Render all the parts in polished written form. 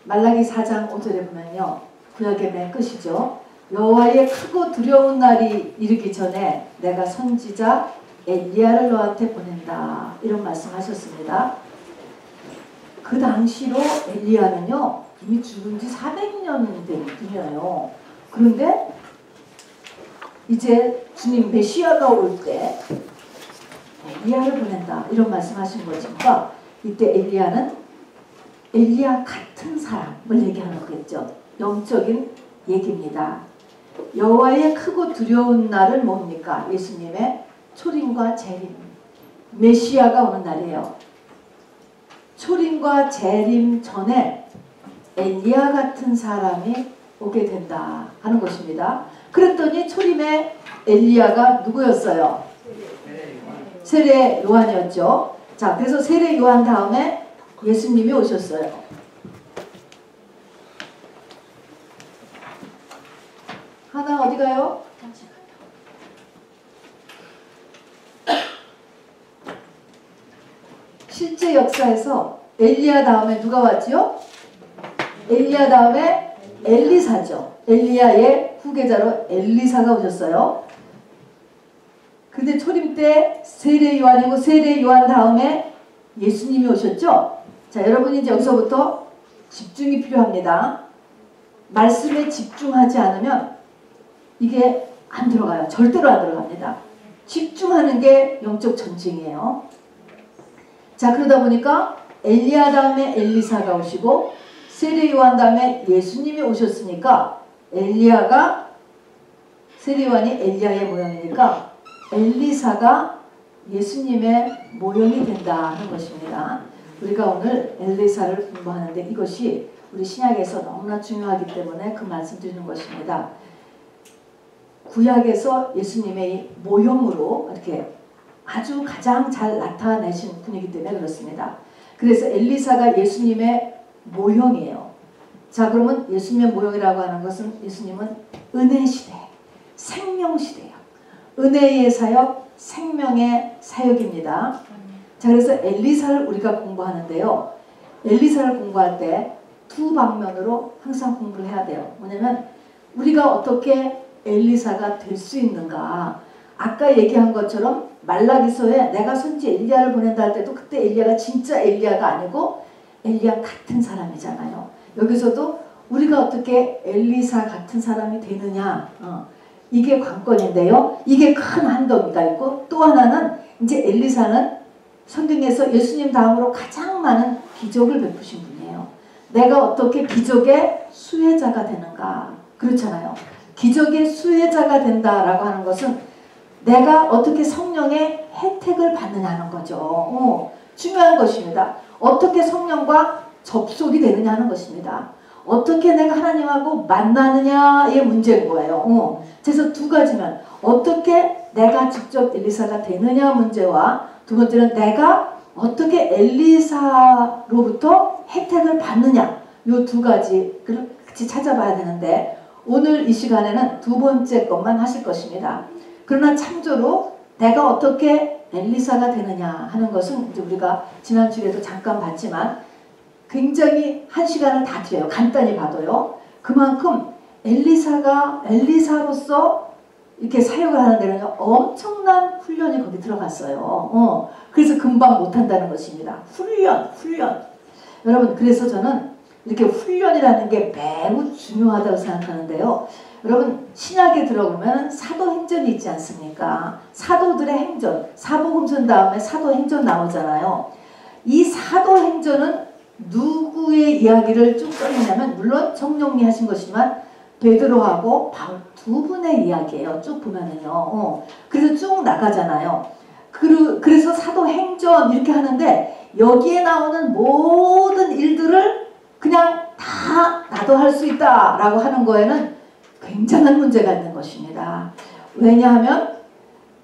말라기 4장 5절에 보면요. 구약의 맨 끝이죠. 여호와의 크고 두려운 날이 이르기 전에 내가 선지자 엘리야를 너한테 보낸다. 이런 말씀하셨습니다. 그 당시로 엘리야는요. 이미 죽은 지 400년 된 분이에요. 그런데 이제 주님 메시아가 올 때 엘리야를 보낸다. 이런 말씀하신 거니까 이때 엘리야는 엘리야 같은 사람을 얘기하는 거겠죠. 영적인 얘기입니다. 여호와의 크고 두려운 날은 뭡니까? 예수님의 초림과 재림. 메시아가 오는 날이에요. 초림과 재림 전에 엘리야 같은 사람이 오게 된다 하는 것입니다. 그랬더니 초림의 엘리야가 누구였어요? 세례 요한이었죠. 자, 그래서 세례 요한 다음에 예수님이 오셨어요. 하나 어디 가요? 실제 역사에서 엘리야 다음에 누가 왔지요? 엘리야 다음에 엘리사죠. 엘리야의 후계자로 엘리사가 오셨어요. 근데 초림 때 세례 요한이고 세례 요한 다음에 예수님이 오셨죠. 자, 여러분이 이제 여기서부터 집중이 필요합니다. 말씀에 집중하지 않으면 이게 안 들어가요. 절대로 안 들어갑니다. 집중하는 게 영적 전쟁이에요. 자, 그러다 보니까 엘리야 다음에 엘리사가 오시고 세례 요한 다음에 예수님이 오셨으니까 엘리야가 세례 요한이 엘리야의 모형이니까 엘리사가 예수님의 모형이 된다 하는 것입니다. 우리가 오늘 엘리사를 공부하는데 이것이 우리 신약에서 너무나 중요하기 때문에 그 말씀 드리는 것입니다. 구약에서 예수님의 모형으로 이렇게 아주 가장 잘 나타내신 분이기 때문에 그렇습니다. 그래서 엘리사가 예수님의 모형이에요. 자, 그러면 예수님의 모형이라고 하는 것은 예수님은 은혜 시대, 생명 시대예요. 은혜의 사역, 생명의 사역입니다. 자, 그래서 엘리사를 우리가 공부하는데요. 엘리사를 공부할 때 두 방면으로 항상 공부를 해야 돼요. 뭐냐면 우리가 어떻게 엘리사가 될 수 있는가. 아까 얘기한 것처럼 말라기서에 내가 선지 엘리야를 보낸다 할 때도 그때 엘리야가 진짜 엘리야가 아니고 엘리야 같은 사람이잖아요. 여기서도 우리가 어떻게 엘리사 같은 사람이 되느냐. 이게 관건인데요. 이게 큰 한덩이가 있고 또 하나는 이제 엘리사는 성경에서 예수님 다음으로 가장 많은 기적을 베푸신 분이에요. 내가 어떻게 기적의 수혜자가 되는가. 그렇잖아요. 기적의 수혜자가 된다라고 하는 것은 내가 어떻게 성령의 혜택을 받느냐는 거죠. 중요한 것입니다. 어떻게 성령과 접속이 되느냐 하는 것입니다. 어떻게 내가 하나님하고 만나느냐의 문제인 거예요. 그래서 두 가지면 어떻게 내가 직접 엘리사가 되느냐 문제와 두 번째는 내가 어떻게 엘리사로부터 혜택을 받느냐 이 두 가지를 같이 찾아봐야 되는데 오늘 이 시간에는 두 번째 것만 하실 것입니다. 그러나 참조로 내가 어떻게 엘리사가 되느냐 하는 것은 이제 우리가 지난주에도 잠깐 봤지만 굉장히 한 시간을 다 드려요. 간단히 봐도요. 그만큼 엘리사가 엘리사로서 이렇게 사역을 하는 데는 엄청난 훈련이 거기 들어갔어요. 그래서 금방 못한다는 것입니다. 훈련. 여러분 그래서 저는 이렇게 훈련이라는 게 매우 중요하다고 생각하는데요. 여러분 신약에 들어보면 사도행전이 있지 않습니까? 사도들의 행전, 사복음서 다음에 사도행전 나오잖아요. 이 사도행전은 누구의 이야기를 쭉 꺼내냐면 물론 성령이 하신 것이지만 베드로하고 바울 두 분의 이야기예요. 쭉 보면은요. 그래서 쭉 나가잖아요. 그래서 사도행전 이렇게 하는데 여기에 나오는 모든 일들을 그냥 다 나도 할 수 있다라고 하는 거에는 굉장한 문제가 있는 것입니다. 왜냐하면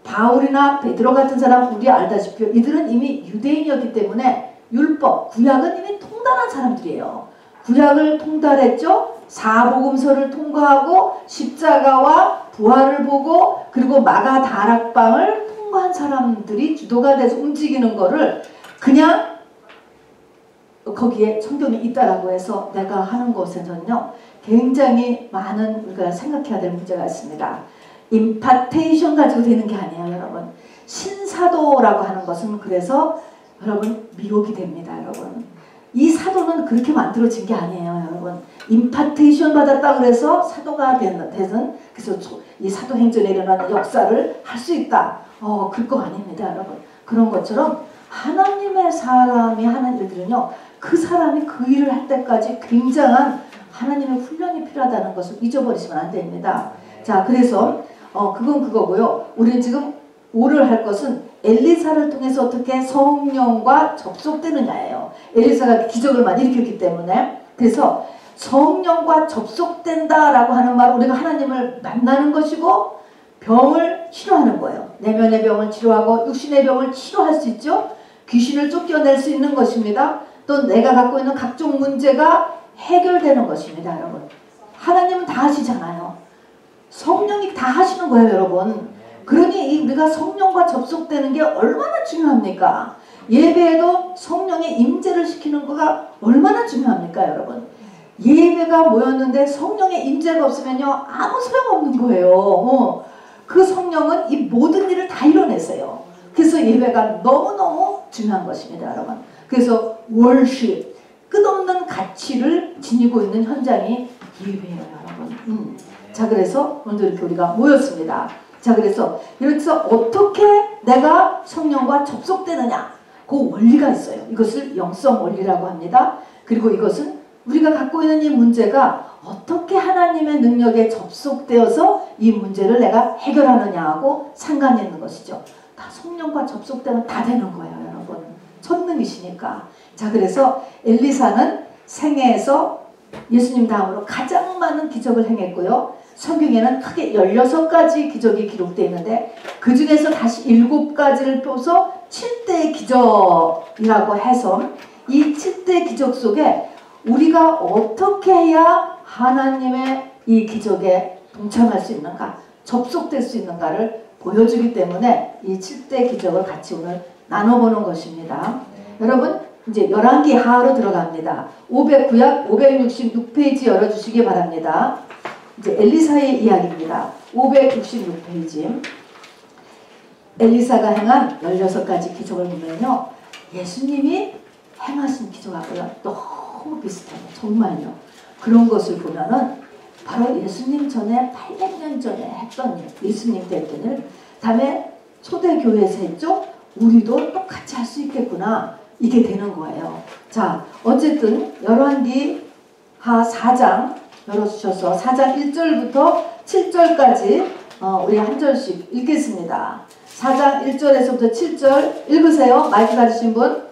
바울이나 베드로 같은 사람 우리 알다시피 이들은 이미 유대인이었기 때문에 율법, 구약은 이미 통달한 사람들이에요. 구약을 통달했죠. 사복음서를 통과하고 십자가와 부활을 보고 그리고 마가 다락방을 통과한 사람들이 주도가 돼서 움직이는 거를 그냥 거기에 성경이 있다라고 해서 내가 하는 곳에는요 굉장히 많은 우리가 생각해야 될 문제가 있습니다. 임파테이션 가지고 되는 게 아니에요, 여러분. 신사도라고 하는 것은 그래서 여러분 미혹이 됩니다, 여러분. 이 사도는 그렇게 만들어진 게 아니에요, 여러분. 임파테이션 받았다 그래서 사도가 되는 그래서 이 사도행전에 일어나는 역사를 할 수 있다. 그거 아닙니다, 여러분. 그런 것처럼 하나님의 사람이 하는 일들은요, 그 사람이 그 일을 할 때까지 굉장한 하나님의 훈련이 필요하다는 것을 잊어버리시면 안 됩니다. 자, 그래서 그건 그거고요. 우리는 지금 오늘 할 것은 엘리사를 통해서 어떻게 성령과 접속되느냐예요. 엘리사가 기적을 많이 일으켰기 때문에. 그래서 성령과 접속된다라고 하는 말은 우리가 하나님을 만나는 것이고 병을 치료하는 거예요. 내면의 병을 치료하고 육신의 병을 치료할 수 있죠. 귀신을 쫓겨낼 수 있는 것입니다. 또 내가 갖고 있는 각종 문제가 해결되는 것입니다, 여러분. 하나님은 다 하시잖아요. 성령이 다 하시는 거예요, 여러분. 그러니 우리가 성령과 접속되는 게 얼마나 중요합니까? 예배에도 성령의 임재를 시키는 거가 얼마나 중요합니까, 여러분? 예배가 모였는데 성령의 임재가 없으면요 아무 소용없는 거예요. 그 성령은 이 모든 일을 다 이뤄내세요. 그래서 예배가 너무너무 중요한 것입니다, 여러분. 그래서 월십, 끝없는 가치를 지니고 있는 현장이 예배예요, 여러분. 자, 그래서 오늘 이렇게 우리가 모였습니다. 자, 그래서 여기서 어떻게 내가 성령과 접속되느냐, 그 원리가 있어요. 이것을 영성 원리라고 합니다. 그리고 이것은 우리가 갖고 있는 이 문제가 어떻게 하나님의 능력에 접속되어서 이 문제를 내가 해결하느냐하고 상관이 있는 것이죠. 다 성령과 접속되면 다 되는 거예요, 여러분. 천능이시니까. 자, 그래서 엘리사는 생애에서 예수님 다음으로 가장 많은 기적을 행했고요. 성경에는 크게 16가지 기적이 기록되어 있는데 그 중에서 다시 7가지를 펴서 7대의 기적이라고 해서 이 7대 기적 속에 우리가 어떻게 해야 하나님의 이 기적에 동참할 수 있는가, 접속될 수 있는가를 보여주기 때문에 이 7대 기적을 같이 오늘 나눠보는 것입니다. 여러분 이제 열왕기 하로 들어갑니다. 509약 566페이지 열어주시기 바랍니다. 이제 엘리사의 이야기입니다. 566페이지. 엘리사가 행한 16가지 기적을 보면요, 예수님이 행하신 기적하고요 너무 비슷해요. 정말요. 그런 것을 보면은 바로 예수님 전에 800년 전에 했던 일, 예수님 때 했던 일, 다음에 초대교회에서 했죠. 우리도 똑같이 할 수 있겠구나, 이게 되는 거예요. 자, 어쨌든 열왕기 하 4장 열어주셔서 4장 1절부터 7절까지 우리 한 절씩 읽겠습니다. 4장 1절에서부터 7절 읽으세요. 마이크 가지신 분.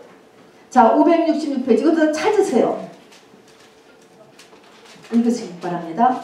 자, 566페이지 이것도 찾으세요. 읽으시기 바랍니다.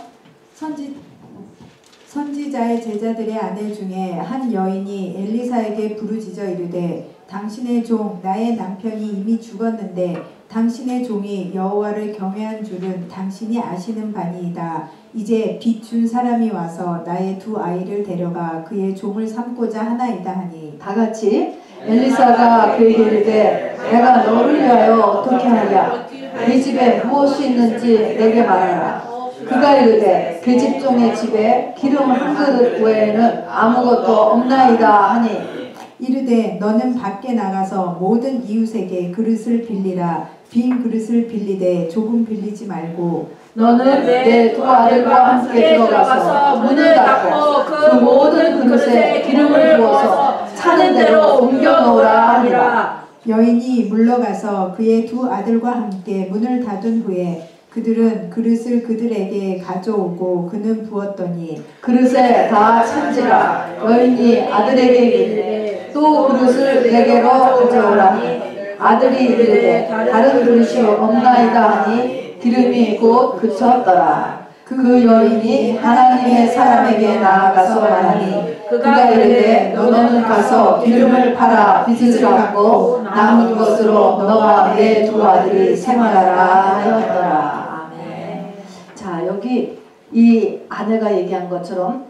선지자의 제자들의 아내 중에 한 여인이 엘리사에게 부르짖어 이르되 당신의 종 나의 남편이 이미 죽었는데 당신의 종이 여호와를 경외한 줄은 당신이 아시는 바니이다. 이제 빚 준 사람이 와서 나의 두 아이를 데려가 그의 종을 삼고자 하나이다 하니 다 같이 엘리사가 그에게 이르되 내가 너를 위하여 어떻게 하랴? 네 집에 무엇이 있는지 내게 말하라. 그가 이르되 그 집종의 집에 기름 한 그릇 외에는 아무것도 없나이다 하니 이르되 너는 밖에 나가서 모든 이웃에게 그릇을 빌리라. 빈 그릇을 빌리되 조금 빌리지 말고 너는 내 두 아들과 함께 들어가서 문을 닫고 그 모든 그릇에 기름을 부어서 차는 대로 옮겨 놓으라 하니라. 여인이 물러가서 그의 두 아들과 함께 문을 닫은 후에 그들은 그릇을 그들에게 가져오고 그는 부었더니 그릇에 다 찬지라. 여인이 아들에게 이르되 또 그릇을 내게로 가져오라니 아들이 이르되 다른 그릇이 없나이다 하니 기름이 곧 그쳤더라. 그 여인이 하나님의 사람에게 나아가서 말하니 그가 이르되 너는 가서 기름을 팔아 빚을 갚고 남은 것으로 너와 내 두 아들이 생활하라 하였더라. 아멘. 자, 여기 이 아내가 얘기한 것처럼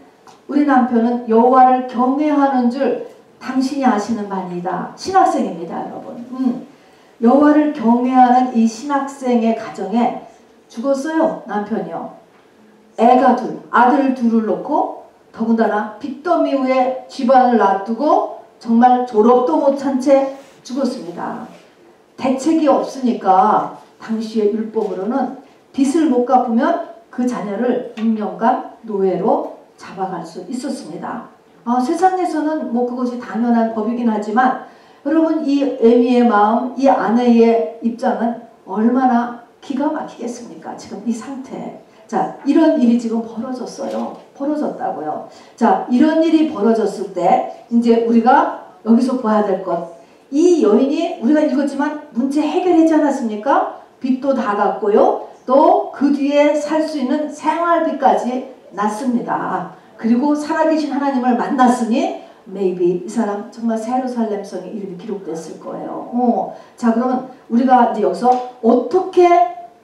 우리 남편은 여호와를 경외하는 줄 당신이 아시는 바니다. 신학생입니다, 여러분. 여호와를 경외하는 이 신학생의 가정에 죽었어요. 남편이요. 애가 둘, 아들 둘을 놓고 더군다나 빚더미 위에 집안을 놔두고 정말 졸업도 못한 채 죽었습니다. 대책이 없으니까 당시의 율법으로는 빚을 못 갚으면 그 자녀를 6년간 노예로 잡아갈 수 있었습니다. 세상에서는 뭐 그것이 당연한 법이긴 하지만 여러분 이 에미의 마음, 이 아내의 입장은 얼마나 기가 막히겠습니까? 지금 이 상태. 자, 이런 일이 지금 벌어졌어요. 벌어졌다고요. 자, 이런 일이 벌어졌을 때 이제 우리가 여기서 봐야 될 것. 이 여인이 우리가 읽었지만 문제 해결하지 않았습니까? 빚도 다 갚고요. 또 그 뒤에 살 수 있는 생활비까지 났습니다. 그리고 살아계신 하나님을 만났으니 maybe 이 사람 정말 예루살렘 성에 이름이 기록됐을 거예요. 자, 그러면 우리가 이제 여기서 어떻게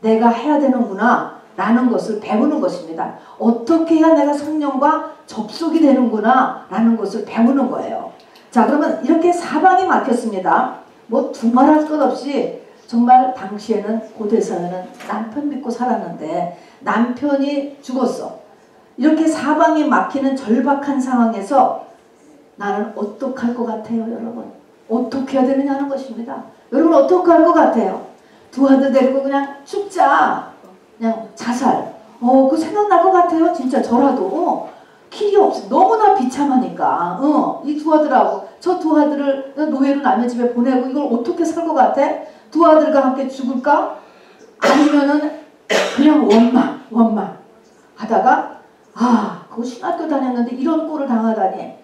내가 해야 되는구나 라는 것을 배우는 것입니다. 어떻게 해야 내가 성령과 접속이 되는구나 라는 것을 배우는 거예요. 자, 그러면 이렇게 사방이 막혔습니다. 뭐 두말할 것 없이 정말 당시에는 고대사회는 남편 믿고 살았는데 남편이 죽었어. 이렇게 사방이 막히는 절박한 상황에서 나는 어떡할 것 같아요, 여러분? 어떻게 해야 되느냐는 것입니다. 여러분 어떻게 할 것 같아요? 두 아들 데리고 그냥 죽자. 그냥 자살. 그 생각날 것 같아요. 진짜 저라도. 길이 없어. 너무나 비참하니까. 이 두 아들하고 저 두 아들을 노예로 남의 집에 보내고 이걸 어떻게 살 것 같아? 두 아들과 함께 죽을까? 아니면은 그냥 원망 하다가 그거 신학교 다녔는데 이런 꼴을 당하다니.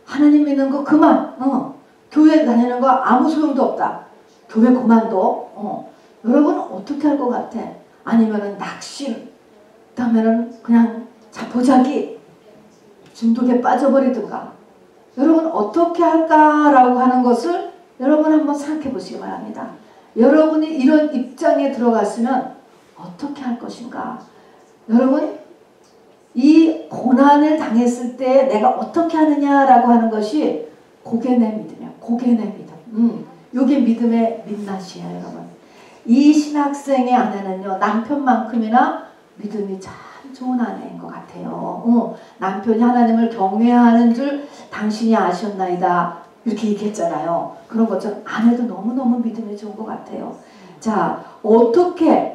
하나님 믿는 거 그만. 교회 다니는 거 아무 소용도 없다. 교회 그만둬. 여러분 어떻게 할 것 같아? 아니면은 낙심, 그다음에는 그냥 자포자기, 중독에 빠져버리든가. 여러분 어떻게 할까라고 하는 것을 여러분 한번 생각해 보시기 바랍니다. 여러분이 이런 입장에 들어갔으면 어떻게 할 것인가? 여러분 이 고난을 당했을 때 내가 어떻게 하느냐라고 하는 것이 그게 내 믿음이야. 그게 내 믿음. 요게 믿음의 민낯이에요, 여러분. 이 신학생의 아내는요, 남편만큼이나 믿음이 참 좋은 아내인 것 같아요. 남편이 하나님을 경외하는 줄 당신이 아셨나이다. 이렇게 얘기했잖아요. 그런 것처럼 아내도 너무너무 믿음이 좋은 것 같아요. 자, 어떻게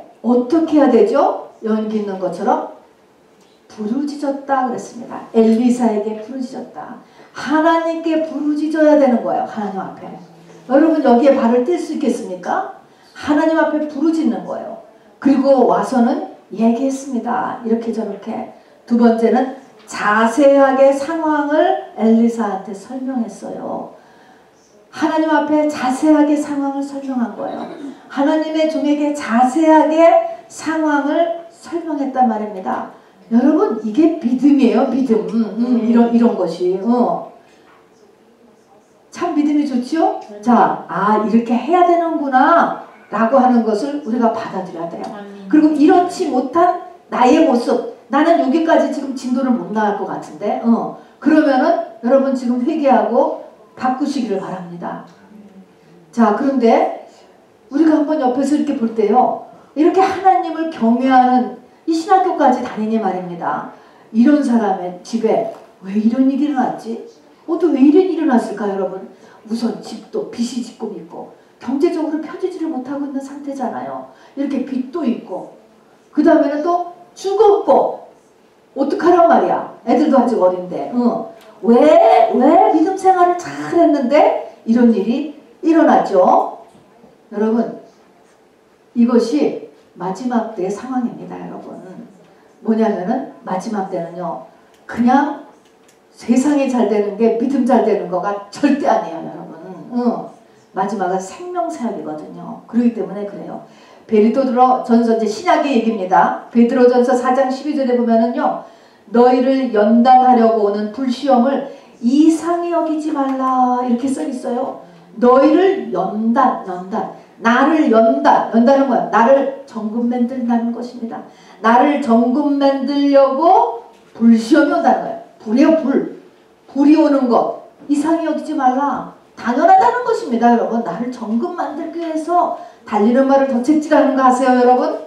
해야 되죠? 연기 있는 것처럼 부르짖었다 그랬습니다. 엘리사에게 부르짖었다. 하나님께 부르짖어야 되는 거예요. 하나님 앞에. 여러분 여기에 발을 뗄 수 있겠습니까? 하나님 앞에 부르짖는 거예요. 그리고 와서는 얘기했습니다. 이렇게 저렇게. 두 번째는 자세하게 상황을 엘리사한테 설명했어요. 하나님 앞에 자세하게 상황을 설명한 거예요. 하나님의 종에게 자세하게 상황을 설명했단 말입니다. 여러분 이게 믿음이에요. 믿음. 이런 것이. 참 믿음이 좋죠? 자, 이렇게 해야 되는구나 라고 하는 것을 우리가 받아들여야 돼요. 그리고 이렇지 못한 나의 모습, 나는 여기까지 지금 진도를 못 나갈 것 같은데 그러면은 여러분 지금 회개하고 바꾸시기를 바랍니다. 자, 그런데 우리가 한번 옆에서 이렇게 볼 때요, 이렇게 하나님을 경외하는 이 신학교까지 다니니 말입니다. 이런 사람의 집에 왜 이런 일이 일어났지? 또 왜 이런 일이 일어났을까, 여러분? 우선 집도 빚이 지금 있고 경제적으로 펴지지를 못하고 있는 상태잖아요. 이렇게 빚도 있고 그 다음에는 또 죽었고 어떡하란 말이야. 애들도 아직 어린데. 왜 믿음 생활을 잘 했는데 이런 일이 일어났죠. 여러분 이것이 마지막 때의 상황입니다. 여러분 뭐냐면은 마지막 때는요, 그냥 세상이 잘 되는 게 믿음 잘 되는 거가 절대 아니에요. 여러분 마지막은 생명사역이거든요. 그렇기 때문에 그래요. 베드로 전서 이제 신약의 얘기입니다. 베드로 전서 4장 12절에 보면은요, 너희를 연단하려고 오는 불시험을 이상히 여기지 말라 이렇게 써 있어요. 너희를 나를 연단은 뭐야? 나를 정금 만든다는 것입니다. 나를 정금 만들려고 불시험이 온다는 거예요. 불이요, 불이 오는 것 이상히 여기지 말라. 당연하다는 것입니다. 여러분 나를 정금 만들기 위해서 달리는 말을 더 채찍질하는 거 아세요, 여러분?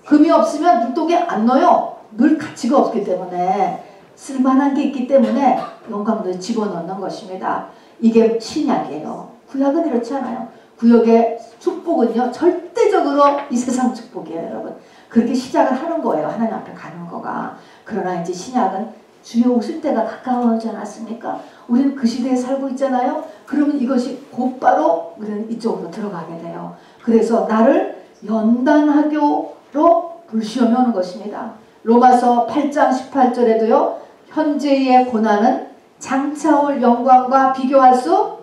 금이 없으면 물독에 안 넣어요. 늘 가치가 없기 때문에, 쓸만한 게 있기 때문에 영광도에 집어넣는 것입니다. 이게 신약이에요. 구약은 이렇지 않아요. 구약의 축복은요, 절대적으로 이 세상 축복이에요, 여러분. 그렇게 시작을 하는 거예요, 하나님 앞에 가는 거가. 그러나 이제 신약은 주여 오실 때가 가까워하지 않았습니까? 우리는 그 시대에 살고 있잖아요. 그러면 이것이 곧바로 우리는 이쪽으로 들어가게 돼요. 그래서 나를 연단하교로 불시험해 오는 것입니다. 로마서 8장 18절에도요. 현재의 고난은 장차올 영광과 비교할 수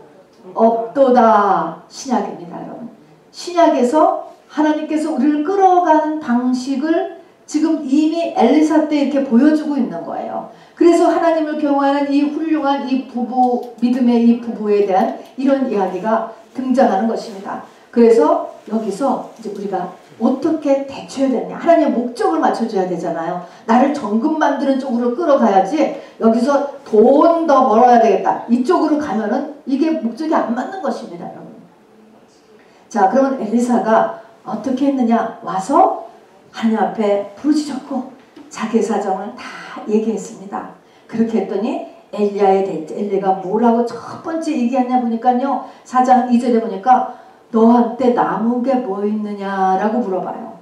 없도다. 신약입니다, 여러분. 신약에서 하나님께서 우리를 끌어가는 방식을 지금 이미 엘리사 때 이렇게 보여주고 있는 거예요. 그래서 하나님을 경외하는 이 훌륭한 이 부부, 믿음의 이 부부에 대한 이런 이야기가 등장하는 것입니다. 그래서 여기서 이제 우리가 어떻게 대처해야 되냐. 하나님의 목적을 맞춰줘야 되잖아요. 나를 정금 만드는 쪽으로 끌어가야지 여기서 돈 더 벌어야 되겠다. 이쪽으로 가면은 이게 목적이 안 맞는 것입니다, 여러분. 자, 그러면 엘리사가 어떻게 했느냐. 와서 하나님 앞에 부르짖었고 자기의 사정을 다 얘기했습니다. 그렇게 했더니 엘리가 뭐라고 첫 번째 얘기하냐 보니까요. 4장 2절에 보니까 너한테 남은 게 뭐 있느냐라고 물어봐요.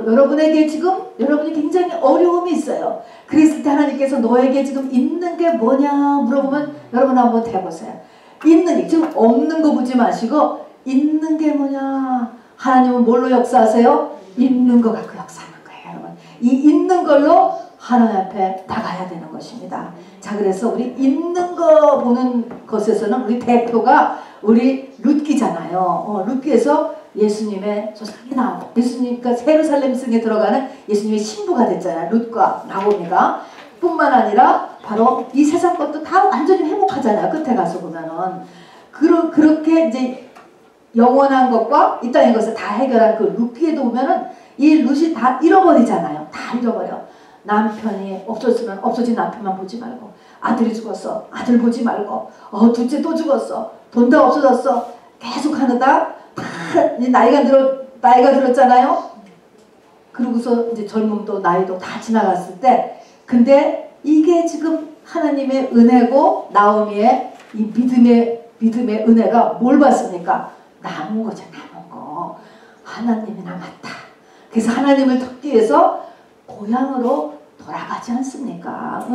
여러분에게 지금 여러분이 굉장히 어려움이 있어요. 그랬을 때 하나님께서 너에게 지금 있는 게 뭐냐 물어보면 여러분 한번 해보세요. 있는 게 지금 없는 거 보지 마시고 있는 게 뭐냐. 하나님은 뭘로 역사하세요? 있는 거 갖고 역사하는 거예요, 여러분. 이 있는 걸로 하나님 앞에 나가야 되는 것입니다. 자, 그래서 우리 있는 거 보는 것에서는 우리 대표가 우리 룻기잖아요. 룻기에서 예수님의 조상이 나오고 예수님과 예루살렘 성에 들어가는 예수님의 신부가 됐잖아요. 룻과 나오미가. 뿐만 아니라 바로 이 세상 것도 다 완전히 회복하잖아요. 끝에 가서 보면은. 그렇게 이제 영원한 것과 이 땅의 것을 다 해결한 그 룻기에도 보면은 이 룻이 다 잃어버리잖아요. 다 잃어버려. 남편이 없어지면 없어진 남편만 보지 말고, 아들이 죽었어, 아들 보지 말고, 둘째 또 죽었어, 돈 다 없어졌어, 계속 하느다 다 나이가 들었잖아요. 그러고서 이제 젊음도 나이도 다 지나갔을 때, 근데 이게 지금 하나님의 은혜고 나오미의 이 믿음의 은혜가 뭘 받습니까? 남은 거죠, 남은 거. 하나님이 남았다. 그래서 하나님을 찾기 위해서 고향으로 돌아가지 않습니까?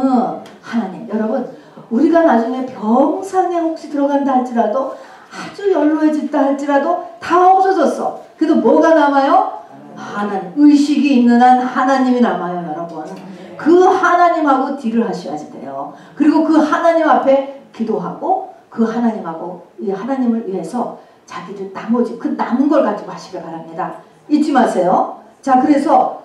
하나님. 여러분, 우리가 나중에 병상에 혹시 들어간다 할지라도, 아주 연로해졌다 할지라도 다 없어졌어. 그래도 뭐가 남아요? 하나님. 의식이 있는 한 하나님이 남아요, 여러분. 그 하나님하고 딜을 하셔야지 돼요. 그리고 그 하나님 앞에 기도하고 그 하나님하고 이 하나님을 위해서 자기들 나머지 그 남은 걸 가지고 하시길 바랍니다. 잊지 마세요. 자, 그래서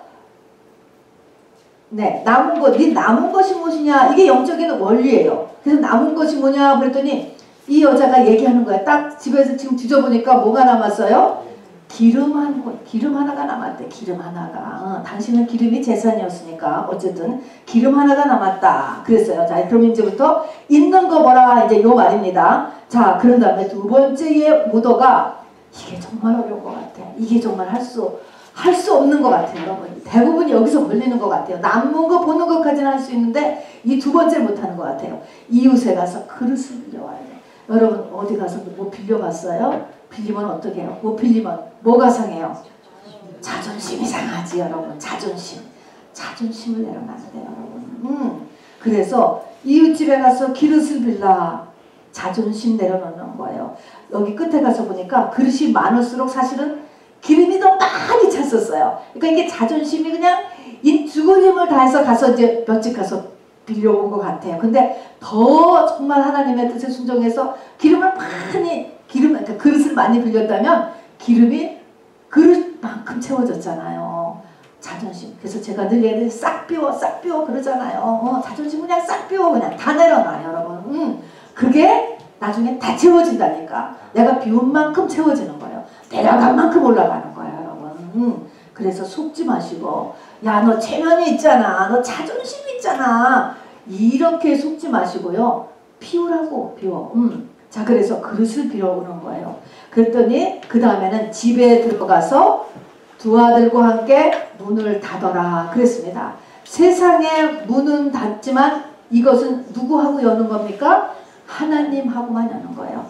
남은 것, 네 남은 것이 무엇이냐? 이게 영적인 원리예요. 그래서 남은 것이 뭐냐? 그랬더니 이 여자가 얘기하는 거야. 딱 집에서 지금 뒤져보니까 뭐가 남았어요? 기름 하나가 남았대. 기름 하나가. 당신은 기름이 재산이었으니까 어쨌든 기름 하나가 남았다. 그랬어요. 자, 그럼 이제부터 있는 거 뭐라 이제 요 말입니다. 자, 그런 다음에 두 번째의 모더가 이게 정말 어려운 것 같아. 이게 정말 할 수 없는 것 같아요, 여러분. 대부분 여기서 걸리는 것 같아요. 남은 거 보는 것까지는 할 수 있는데 이 두 번째를 못하는 것 같아요. 이웃에 가서 그릇을 빌려와야 돼. 여러분 어디 가서 뭐 빌려봤어요? 빌리면 어떻게 해요? 뭐 빌리면 뭐가 상해요? 자존심이 상하지, 여러분. 자존심을 내려놔야 돼요, 여러분. 그래서 이웃집에 가서 그릇을 빌라. 자존심 내려놓는 거예요. 여기 끝에 가서 보니까 그릇이 많을수록 사실은 기름이 더 많이 찼었어요. 그러니까 이게 자존심이 그냥 죽을 힘을 다해서 가서 이제 몇집 가서 빌려온 것 같아요. 근데 더 정말 하나님의 뜻에 순종해서 기름을 많이 그러니까 그릇을 많이 빌렸다면 기름이 그릇만큼 채워졌잖아요. 자존심. 그래서 제가 늘 얘를 싹 비워 그러잖아요. 자존심 그냥 싹 비워 그냥 다 내려놔요, 여러분. 그게 나중에 다 채워진다니까. 내가 비운 만큼 채워지는 거예요. 내려간 만큼 올라가는 거예요, 여러분. 그래서 속지 마시고, 야, 너 체면이 있잖아, 너 자존심 있잖아, 이렇게 속지 마시고요. 비우라고. 비워. 자, 그래서 그릇을 빌어오는 거예요. 그랬더니 그 다음에는 집에 들어가서 두 아들과 함께 문을 닫아라 그랬습니다. 세상의 문은 닫지만 이것은 누구하고 여는 겁니까? 하나님하고만 여는 거예요.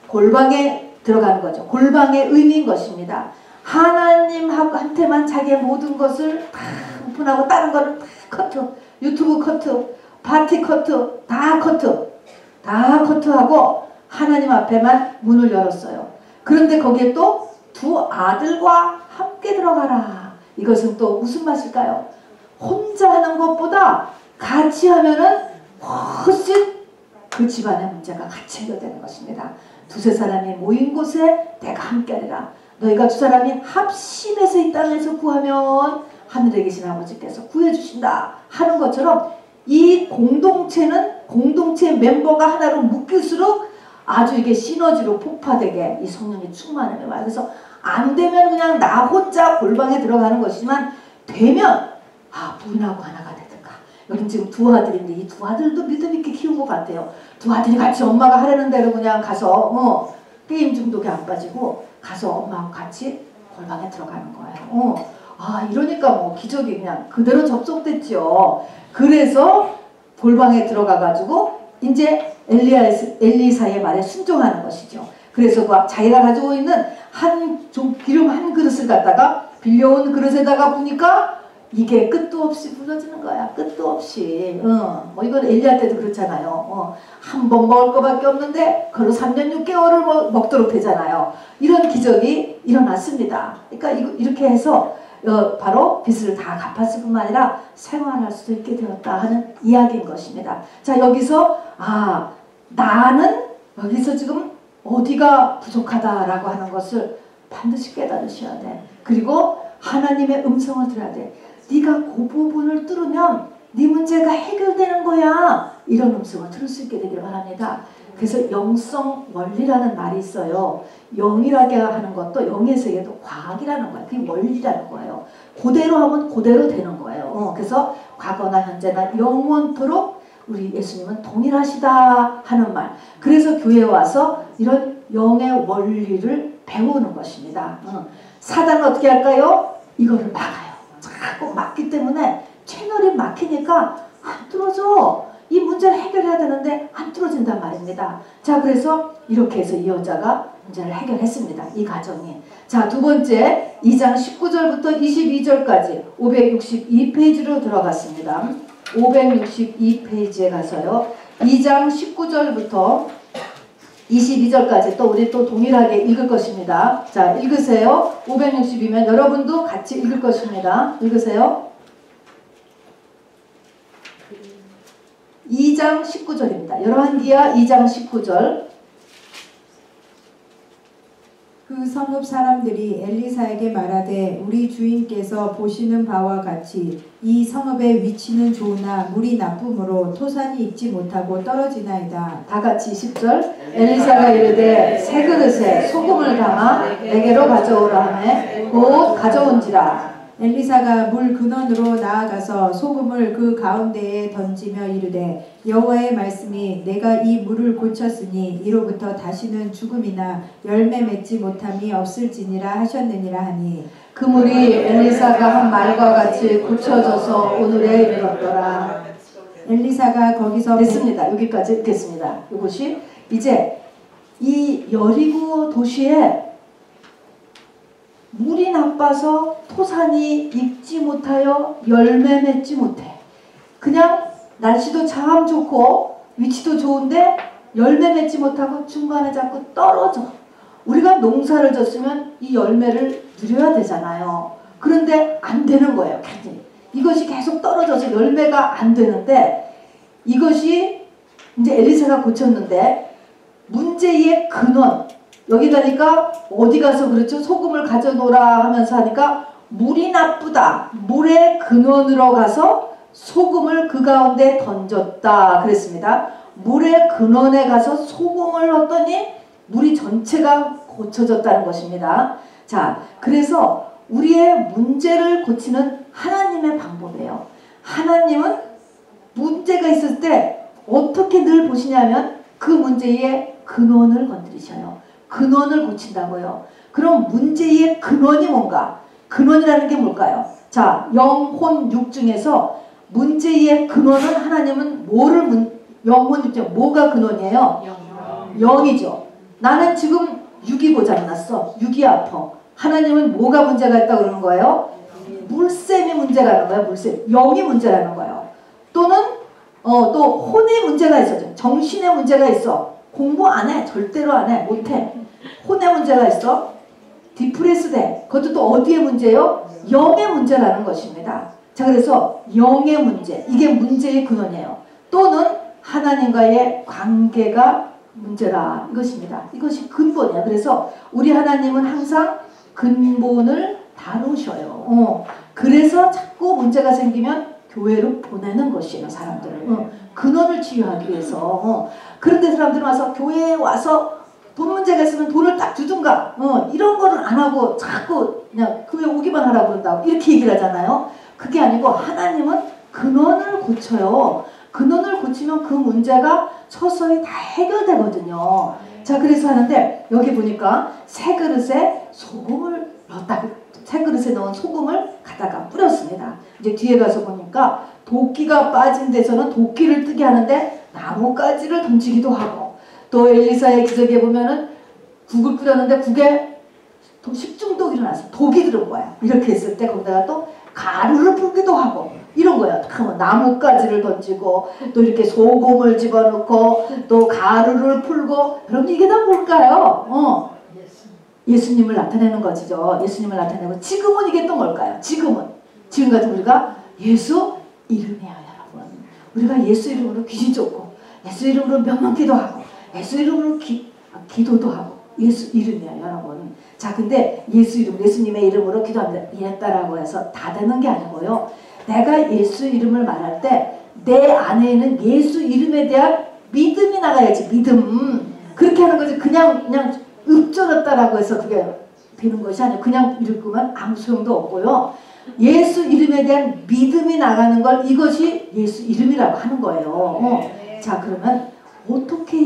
골방에 들어가는 거죠. 골방의 의미인 것입니다. 하나님한테만 자기의 모든 것을 다 오픈하고 다른 거는 다 커트, 유튜브 커트, 파티 커트, 다 커트하고 하나님 앞에만 문을 열었어요. 그런데 거기에 또 두 아들과 함께 들어가라. 이것은 또 무슨 맛일까요? 혼자 하는 것보다 같이 하면은 훨씬 그 집안의 문제가 같이 해결되는 것입니다. 두세 사람이 모인 곳에 내가 함께하리라. 너희가 두 사람이 합심해서 이 땅에서 구하면 하늘에 계신 아버지께서 구해주신다 하는 것처럼 이 공동체는 공동체 멤버가 하나로 묶일수록 아주 이게 시너지로 폭파되게 이 성령이 충만해요. 그래서 안 되면 그냥 나 혼자 골방에 들어가는 것이지만 되면 부인하고 하나가 되든가. 여긴 지금 두 아들인데 이 두 아들도 믿음 있게 키운 것 같아요. 두 아들이 같이 엄마가 하려는 대로 그냥 가서 게임 중독에 안 빠지고 가서 엄마하고 같이 골방에 들어가는 거예요. 이러니까 뭐 기적이 그냥 그대로 접속됐죠. 그래서 골방에 들어가 가지고 이제 엘리사의 말에 순종하는 것이죠. 그래서 자기가 가지고 있는 기름 한 그릇을 갖다가 빌려온 그릇에다가 부니까 이게 끝도 없이 불러지는 거야. 끝도 없이. 뭐 이건 엘리야 때도 그렇잖아요. 한 번 먹을 거밖에 없는데 그걸로 3년 6개월을 먹도록 되잖아요. 이런 기적이 일어났습니다. 그러니까 이렇게 해서 바로 빚을 다 갚았을 뿐만 아니라 생활할 수도 있게 되었다 하는 이야기인 것입니다. 자, 여기서 나는 여기서 지금 어디가 부족하다라고 하는 것을 반드시 깨달으셔야 돼. 그리고 하나님의 음성을 들어야 돼. 네가 그 부분을 뚫으면 네 문제가 해결되는 거야. 이런 음성을 들을 수 있게 되기를 바랍니다. 그래서 영성 원리라는 말이 있어요. 영이라게 하는 것도 영의 세계도 과학이라는 거예요. 그게 원리라는 거예요. 그대로 하면 그대로 되는 거예요. 그래서 과거나 현재나 영원토록 우리 예수님은 동일하시다 하는 말. 그래서 교회에 와서 이런 영의 원리를 배우는 것입니다. 사단은 어떻게 할까요? 이거를 막아요. 자꾸 막기 때문에 채널이 막히니까 안 뚫어져. 이 문제를 해결해야 되는데 안 뚫어진단 말입니다. 자, 그래서 이렇게 해서 이 여자가 문제를 해결했습니다. 이 가정이. 자, 두 번째 2장 19절부터 22절까지 562페이지로 들어갔습니다. 562페이지에 가서요. 2장 19절부터 22절까지 또 우리 또 동일하게 읽을 것입니다. 자, 읽으세요. 560이면 여러분도 같이 읽을 것입니다. 읽으세요. 2장 19절입니다. 열왕기하 2장 19절. 그 성읍 사람들이 엘리사에게 말하되 우리 주인께서 보시는 바와 같이 이 성읍의 위치는 좋으나 물이 나쁨으로 토산이 익지 못하고 떨어지나이다. 다 같이 10절. 엘리사가 이르되 새 그릇에 소금을 담아 내게로 가져오라 하매 곧 가져온지라. 엘리사가 물 근원으로 나아가서 소금을 그 가운데에 던지며 이르되 여호와의 말씀이 내가 이 물을 고쳤으니 이로부터 다시는 죽음이나 열매 맺지 못함이 없을지니라 하셨느니라 하니 그 물이 엘리사가 한 말과 같이 고쳐져서 오늘에 이르렀더라. 엘리사가 거기서 됐습니다. 여기까지 읽겠습니다. 이것이 이제 이 여리고 도시에 물이 나빠서 토산이 익지 못하여 열매 맺지 못해. 그냥 날씨도 참 좋고 위치도 좋은데 열매 맺지 못하고 중간에 자꾸 떨어져. 우리가 농사를 졌으면 이 열매를 누려야 되잖아요. 그런데 안 되는 거예요. 이것이 계속 떨어져서 열매가 안 되는데 이것이 이제 엘리사가 고쳤는데 문제의 근원 여기다니까 어디 가서 그렇죠? 소금을 가져놓으라 하면서 하니까 물이 나쁘다. 물의 근원으로 가서 소금을 그 가운데 던졌다 그랬습니다. 물의 근원에 가서 소금을 넣었더니 물이 전체가 고쳐졌다는 것입니다. 자, 그래서 우리의 문제를 고치는 하나님의 방법이에요. 하나님은 문제가 있을 때 어떻게 늘 보시냐면 그 문제의 근원을 건드리셔요. 근원을 고친다고요. 그럼 문제의 근원이 뭔가? 근원이라는 게 뭘까요? 자, 영혼 육 중에서 문제의 근원은 하나님은 영혼 육 중에 뭐가 근원이에요? 영이죠. 나는 지금 육이 고장났어. 육이 아파. 하나님은 뭐가 문제가 있다고 그러는 거예요? 물샘이 문제라는 거예요. 물샘. 영이 문제라는 거예요. 또는 또 혼의 문제가 있어. 정신의 문제가 있어. 공부 안 해. 절대로 안 해. 못해. 혼의 문제가 있어. 디프레스 돼. 그것도 또 어디의 문제예요? 영의 문제라는 것입니다. 자, 그래서 영의 문제. 이게 문제의 근원이에요. 또는 하나님과의 관계가 문제라 이것입니다. 이것이 근본이야. 그래서 우리 하나님은 항상 근본을 다루셔요. 그래서 자꾸 문제가 생기면 교회로 보내는 것이에요. 사람들을. 근원을 치유하기 위해서. 그런데 사람들은 와서 교회에 와서 돈 문제가 있으면 돈을 딱 주든가 이런 거를 안 하고 자꾸 그냥 교회 오기만 하라고 그런다고 이렇게 얘기를 하잖아요. 그게 아니고 하나님은 근원을 고쳐요. 근원을 고치면 그 문제가 서서히 다 해결되거든요. 자, 그래서 하는데 여기 보니까 새 그릇에 소금을 넣었다. 새 그릇에 넣은 소금을 갖다가 뿌렸습니다. 이제 뒤에 가서 보니까 도끼가 빠진 데서는 도끼를 뜨게 하는데 나뭇가지를 던지기도 하고, 또 엘리사의 기적에 보면은 국을 끓였는데 국에 식중독이 일어나서 독이 들은 거야. 이렇게 했을 때 거기다가 또 가루를 풀기도 하고 이런 거예요. 나뭇가지를 던지고 또 이렇게 소금을 집어넣고 또 가루를 풀고. 여러분 이게 다 뭘까요? 예수님을 나타내는 것이죠. 예수님을 나타내고 지금은 이게 또 뭘까요? 지금 같은 우리가 예수 이름이에요. 여러분 우리가 예수 이름으로 귀신 쫓고 예수 이름으로 명령기도 하고 예수 이름으로 기도도 하고 예수 이름이에요. 여러분. 자, 근데 예수님의 이름으로 기도했다라고 해서 다 되는 게 아니고요. 내가 예수 이름을 말할 때 내 안에는 예수 이름에 대한 믿음이 나가야지. 믿음. 그렇게 하는 거지. 그냥 읊조렸다라고 해서 그게 되는 것이 아니에요. 그냥 읽으면 아무 소용도 없고요. 예수 이름에 대한 믿음이 나가는 걸 이것이 예수 이름이라고 하는 거예요. 자, 그러면 어떻게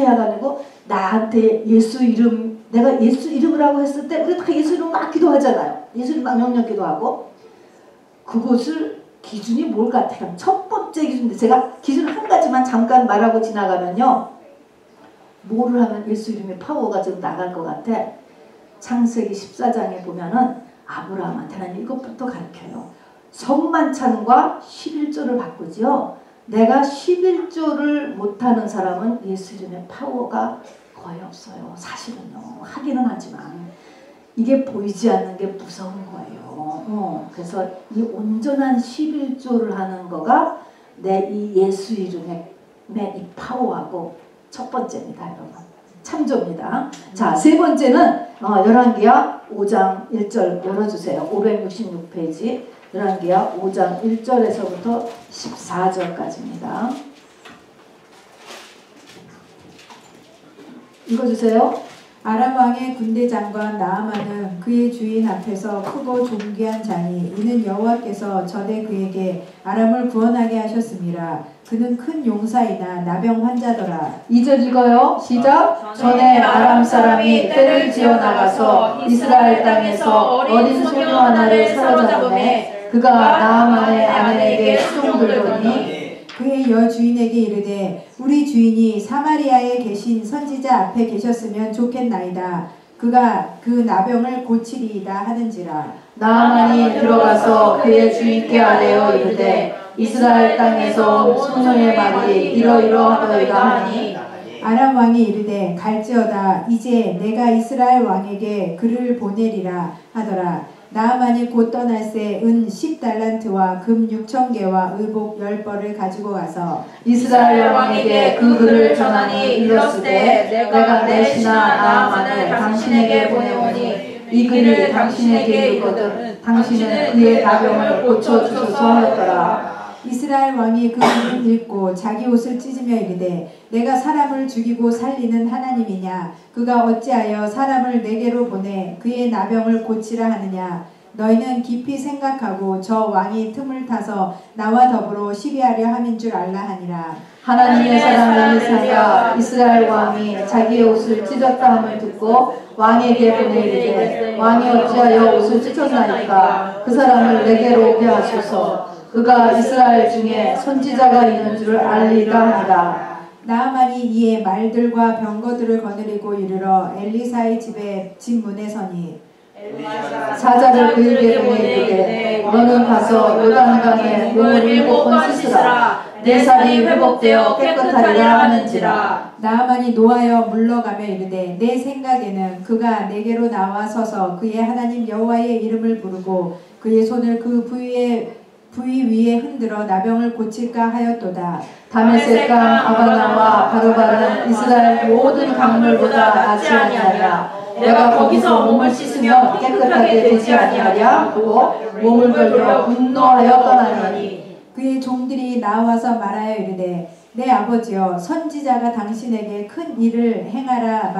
해야가 아니고 나한테 예수 이름, 내가 예수 이름이라고 했을 때 우리 다 예수 이름 막 기도하잖아요. 예수 이름 막 명령 기도하고. 그것을 기준이 뭘 같아요? 첫 번째 기준인데 제가 기준 한 가지만 잠깐 말하고 지나가면요. 뭐를 하면 예수 이름의 파워가 좀 나갈 것 같아? 창세기 14장에 보면은 아브라함한테 하나님 이것부터 가르쳐요. 성만찬과 11조를 바꾸지요. 내가 11조를 못하는 사람은 예수 이름의 파워가 거의 없어요. 사실은요. 하기는 하지만 이게 보이지 않는 게 무서운 거예요. 그래서 이 온전한 11조를 하는 거가 내 이 예수 이름의 이 파워하고 첫 번째입니다. 여러분. 참조입니다. 자, 세 번째는 열왕기하 5장 1절 열어주세요. 566페이지 열왕기하 5장 1절에서부터 14절까지입니다. 읽어주세요. 아람 왕의 군대 장관 나아만은 그의 주인 앞에서 크고 존귀한 자니 이는 여호와께서 전에 그에게 아람을 구원하게 하셨습니다. 그는 큰 용사이나 나병 환자더라. 2절 읽어요. 시작. 전에 아람 사람이 떼를 지어 나가서 이스라엘 땅에서 어린 소녀 하나를 사로잡음에 그가 나아만의 아내에게 수종들더니 그의 여주인에게 이르되 우리 주인이 사마리아에 계신 선지자 앞에 계셨으면 좋겠나이다. 그가 그 나병을 고치리이다 하는지라. 나아만이 들어가서 그의 주인께 아뢰어 이르되 이스라엘 땅에서 온 소녀의 말이 이러이러하더이다 하니 아람 왕이 이르되 갈지어다. 이제 내가 이스라엘 왕에게 그를 보내리라 하더라. 나아만이 곧 떠날새 은 10달란트와 금 6,000개와 의복 10벌을 가지고 가서 이스라엘 왕에게 그 글을 전하니 이르렀으되 내가 내 신하 나아만을 당신에게 보내오니 이 글이 당신에게 이르거든 당신은 그의 나병을 고쳐주소서 하였더라. 이스라엘 왕이 그 글을 읽고 자기 옷을 찢으며 이르되 내가 사람을 죽이고 살리는 하나님이냐. 그가 어찌하여 사람을 내게로 보내 그의 나병을 고치라 하느냐. 너희는 깊이 생각하고 저 왕이 틈을 타서 나와 더불어 시비하려 함인 줄 알라 하니라. 하나님의 사람 엘리사가 이스라엘 왕이 자기의 옷을 찢었다 함을 듣고 왕에게 보내이르되 왕이 어찌하여 옷을 찢었나이까 그 사람을 내게로 오게 하소서. 그가 이스라엘 중에 선지자가 있는 줄을 알리라 하니라. 나아만이 이에 말들과 병거들을 거느리고 이르러 엘리사의 집에 집 문에 서니 사자를 그에게 보내이르되 너는 가서 요단강에 몸을 7번 씻으라. 내 살이 회복되어 깨끗하리라 하는지라. 나아만이 노하여 물러가며 이르되 내 생각에는 그가 내게로 나와 서서 그의 하나님 여호와의 이름을 부르고 그의 손을 그 부위 위에 흔들어 나병을 고칠까 하였도다. 다메섹 강 아바나와 바르바는 이스라엘 모든 강물보다 낫지 아니하랴. 내가 거기서 몸을 씻으면 깨끗하게 되지 아니하랴 하고 몸을 돌려 분노하여 떠나니. 그의 종들이 나와서 말하여 이르되 내 아버지여 선지자가 당신에게 큰 일을 행하라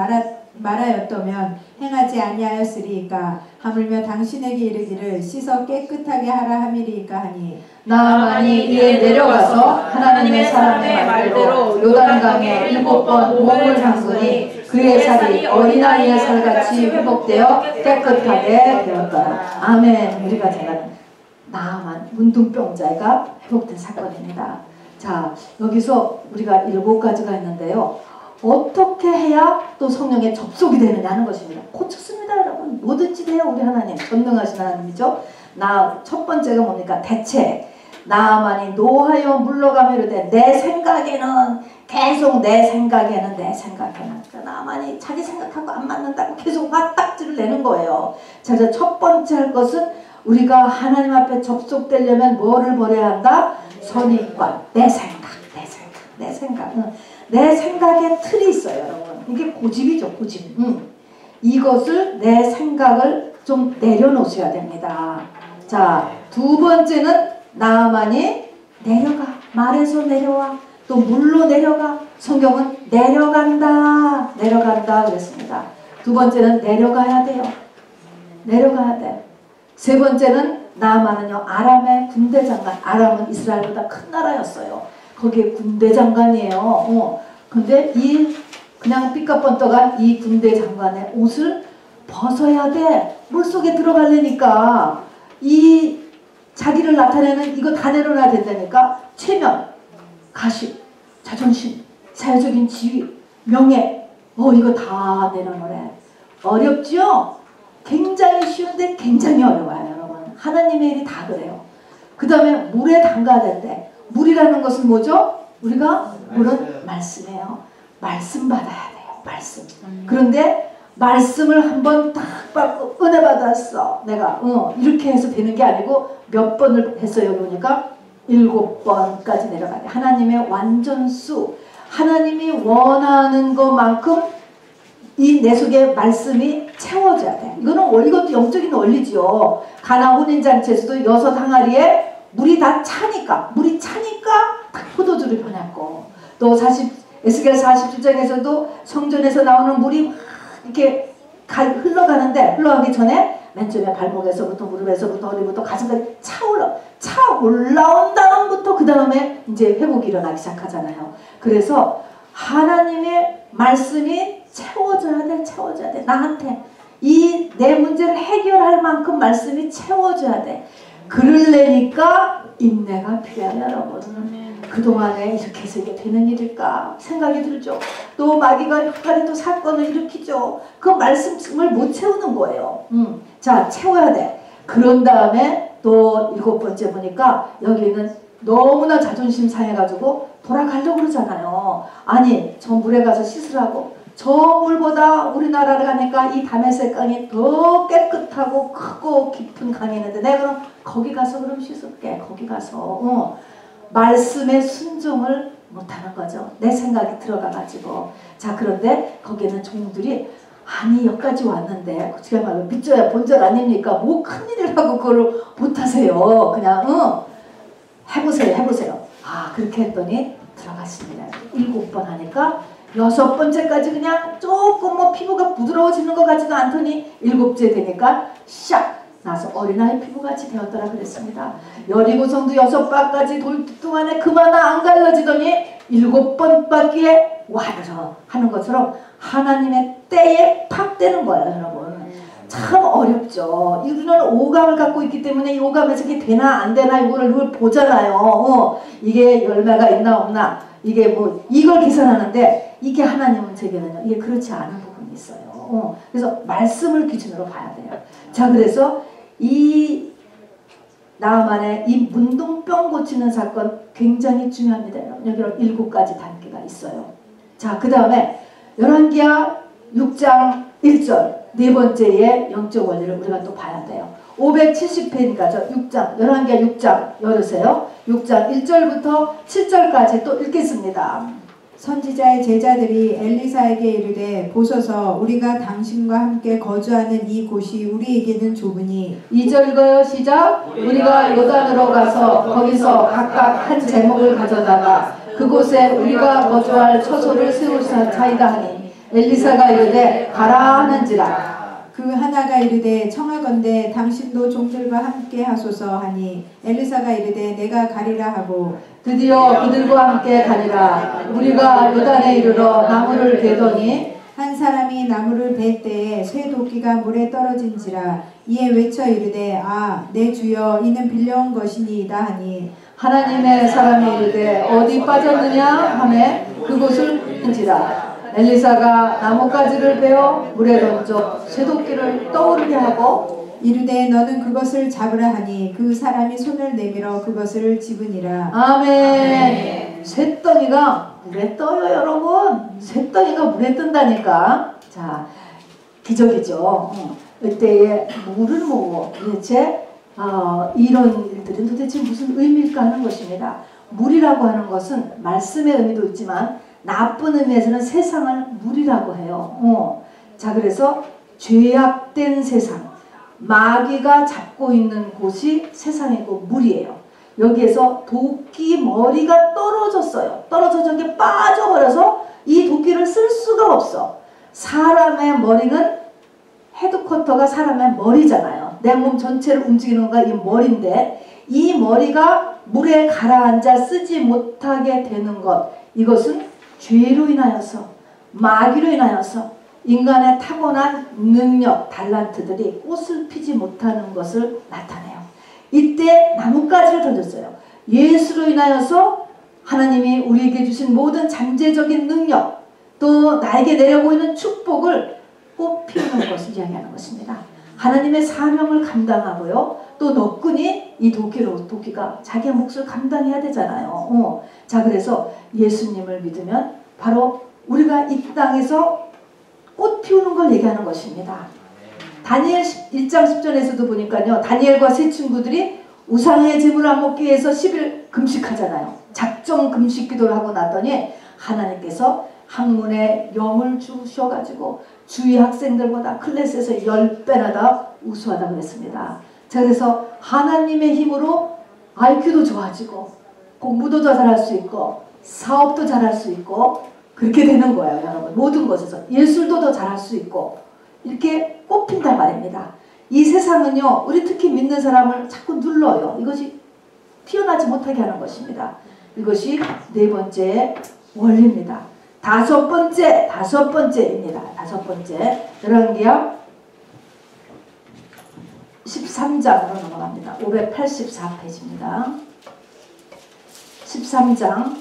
말하였다면 행하지 아니하였으리이까 하물며 당신에게 이르기를 씻어 깨끗하게 하라 함이리이까 하니. 나아만이 이에 내려가서 하나님의 사람의 말대로 요단강에 7번 몸을 담그니 그의 살이 어린아이의 살같이 회복되어 깨끗하게 되었더라. 아멘. 우리가 생각하는 나아만 문둥병자가 회복된 사건입니다. 자, 여기서 우리가 7가지가 있는데요. 어떻게 해야 또 성령에 접속이 되느냐는 것입니다. 고쳤습니다, 여러분. 뭐든지 돼요, 우리 하나님. 전능하신 하나님이죠. 첫 번째가 뭡니까? 대책. 나아만이 노하여 물러가며 이르되 내 생각에는 계속 내 생각에는 나아만이 자기 생각하고 안 맞는다고 계속 화딱지를 내는 거예요. 자, 그래서 첫 번째 할 것은 우리가 하나님 앞에 접속되려면 뭐를 버려야 한다? 선입관. 내 생각. 내 생각에 틀이 있어요, 여러분. 이게 고집이죠, 고집. 이것을 내 생각을 좀 내려놓으셔야 됩니다. 자, 두 번째는 나아만이 내려가. 말에서 내려와. 또 물로 내려가. 성경은 내려간다 그랬습니다. 두 번째는 내려가야 돼요. 내려가야 돼. 세 번째는 나아만은요, 아람의 군대 장관. 아람은 이스라엘보다 큰 나라였어요. 거기에 군대 장관이에요. 근데 그냥 삐까뻔떡한 이 군대 장관의 옷을 벗어야 돼. 물속에 들어가려니까. 이 자기를 나타내는 이거 다 내려놔야 된다니까. 체면, 가식, 자존심, 사회적인 지위, 명예, 이거 다 내려놓으래. 어렵죠? 굉장히 쉬운데 굉장히 어려워요, 여러분. 하나님의 일이 다 그래요. 그 다음에 물에 담가야 된대. 물이라는 것은 뭐죠? 우리가 물은 말씀이에요. 말씀 받아야 돼요. 말씀. 그런데 말씀을 한번 딱 받고 은혜 받았어. 내가 이렇게 해서 되는 게 아니고 몇 번을 했어요. 여기 보니까 7번까지 내려가야 돼. 하나님의 완전수. 하나님이 원하는 것만큼 이 내 속에 말씀이 채워져야 돼. 이것도 영적인 원리지요. 가나 혼인잔치에서도 6 항아리에 물이 다 차니까 딱 포도주를 변했고, 또 에스겔 47장에서도 성전에서 나오는 물이 막 이렇게 흘러가기 전에 맨 처음에 발목에서부터 무릎에서부터 허리부터 가슴까지 차 올라온 다음부터 그 다음에 이제 회복이 일어나기 시작하잖아요. 그래서 하나님의 말씀이 채워져야 돼. 나한테 내 문제를 해결할 만큼 말씀이 채워져야 돼. 그러려니까 인내가 필요해요, 여러분. 그동안에 이렇게 해서 이게 되는 일일까 생각이 들죠. 또 마귀가 헷갈리 또 사건을 일으키죠. 그 말씀을 못 채우는 거예요. 자, 채워야 돼. 그런 다음에 또 7번째 보니까 여기는 너무나 자존심 상해가지고 돌아가려고 그러잖아요. 아니, 저 물에 가서 씻으라고. 저 물보다 우리나라를 가니까 이 다메섹 강이 더 깨끗하고 크고 깊은 강이 있는데 내가 그럼 거기 가서 그럼 씻을게. 거기 가서 말씀에 순종을 못하는 거죠. 내 생각이 들어가가지고. 자, 그런데 거기는 종들이 아니 여기까지 왔는데 그야말로 믿져야 본전 아닙니까? 뭐 큰일을 하고 그걸 못하세요. 그냥 해보세요. 그렇게 했더니 들어갔습니다. 7번 하니까 6번째까지 그냥 조금 피부가 부드러워지는 것 같지도 않더니 7째 되니까 샥 나서 어린아이 피부같이 되었더라 그랬습니다. 여리고성도 6바까지 돌두둥 안에 그마나 안 갈라지더니 7번밖에 와르르 하는 것처럼 하나님의 때에 팍 되는 거예요, 여러분. 참 어렵죠. 우리는 오감을 갖고 있기 때문에 이 오감에서 이게 되나 안 되나 이걸 보잖아요. 이게 열매가 있나 없나, 이게 뭐 이걸 계산하는데, 이게 하나님은 제게는요, 이게 그렇지 않은 부분이 있어요. 그래서 말씀을 기준으로 봐야 돼요. 자, 그래서 이 나아만의 이 문둥병 고치는 사건 굉장히 중요합니다. 여기는 7가지 단계가 있어요. 자, 그 다음에 열왕기하 6장 1절 네 번째의 영적 원리를 우리가 또 봐야 돼요. 570페이지니까 저 6장, 열왕기하 6장 열으세요. 6장 1절부터 7절까지 또 읽겠습니다. 선지자의 제자들이 엘리사에게 이르되 보소서 우리가 당신과 함께 거주하는 이 곳이 우리에게는 좁으니 2절 읽어요. 시작. 우리가 요단으로 가서 거기서 각각 한 제목을 가져다가 그곳에 우리가 거주할 처소를 세우사이다 하니 엘리사가 이르되 가라 하는지라. 그 하나가 이르되 청하건대 당신도 종들과 함께 하소서 하니 엘리사가 이르되 내가 가리라 하고 드디어 그들과 함께 가니라. 우리가 요단에 이르러 나무를 베더니 한 사람이 나무를 벨 때에 쇠 도끼가 물에 떨어진지라. 이에 외쳐 이르되 아 내 주여 이는 빌려온 것이니이다 하니 하나님의 사람이 이르되 어디 빠졌느냐 하매 그곳을 묻는지라. 엘리사가 나뭇가지를 베어 물에 던져 쇠도끼를 떠오르게 하고 이르되 너는 그것을 잡으라 하니 그 사람이 손을 내밀어 그것을 집으니라. 아멘. 쇠덩이가 물에 떠요, 여러분. 쇠덩이가 물에 뜬다니까. 자, 기적이죠. 이때에 물을 모으고 도대체 이런 일들은 도대체 무슨 의미일까 하는 것입니다. 물이라고 하는 것은 말씀의 의미도 있지만 나쁜 의미에서는 세상을 물이라고 해요. 자, 그래서 죄악된 세상, 마귀가 잡고 있는 곳이 세상이고 물이에요. 여기에서 도끼 머리가 떨어졌어요. 떨어져서 이게 빠져버려서 이 도끼를 쓸 수가 없어. 사람의 머리는 헤드쿼터가 사람의 머리잖아요. 내 몸 전체를 움직이는 건 이 머리인데 이 머리가 물에 가라앉아 쓰지 못하게 되는 것, 이것은 죄로 인하여서, 마귀로 인하여서 인간의 타고난 능력, 달란트들이 꽃을 피지 못하는 것을 나타내요. 이때 나뭇가지를 던졌어요. 예수로 인하여서 하나님이 우리에게 주신 모든 잠재적인 능력, 또 나에게 내려보이는 축복을 꽃 피우는 것을 이야기하는 것입니다. 하나님의 사명을 감당하고요. 또 너끈히 이 도끼가 자기의 몫을 감당해야 되잖아요. 자, 그래서 예수님을 믿으면 바로 우리가 이 땅에서 꽃 피우는 걸 얘기하는 것입니다. 다니엘 1장 10절에서도 보니까요. 다니엘과 세 친구들이 우상의 제물을 안 먹기 위해서 10일 금식하잖아요. 작정 금식 기도를 하고 났더니 하나님께서 학문에 영을 주셔가지고 주위 학생들보다 클래스에서 10배나 더 우수하다고 했습니다. 자, 그래서 하나님의 힘으로 IQ도 좋아지고 공부도 더 잘할 수 있고 사업도 잘할 수 있고 그렇게 되는 거예요, 여러분. 모든 것에서 예술도 더 잘할 수 있고 이렇게 꽃핀단 말입니다. 이 세상은요, 우리 특히 믿는 사람을 자꾸 눌러요. 이것이 피어나지 못하게 하는 것입니다. 이것이 네 번째 원리입니다. 다섯 번째입니다. 다섯 번째. 열왕기하 13장으로 넘어갑니다. 584페이지입니다. 13장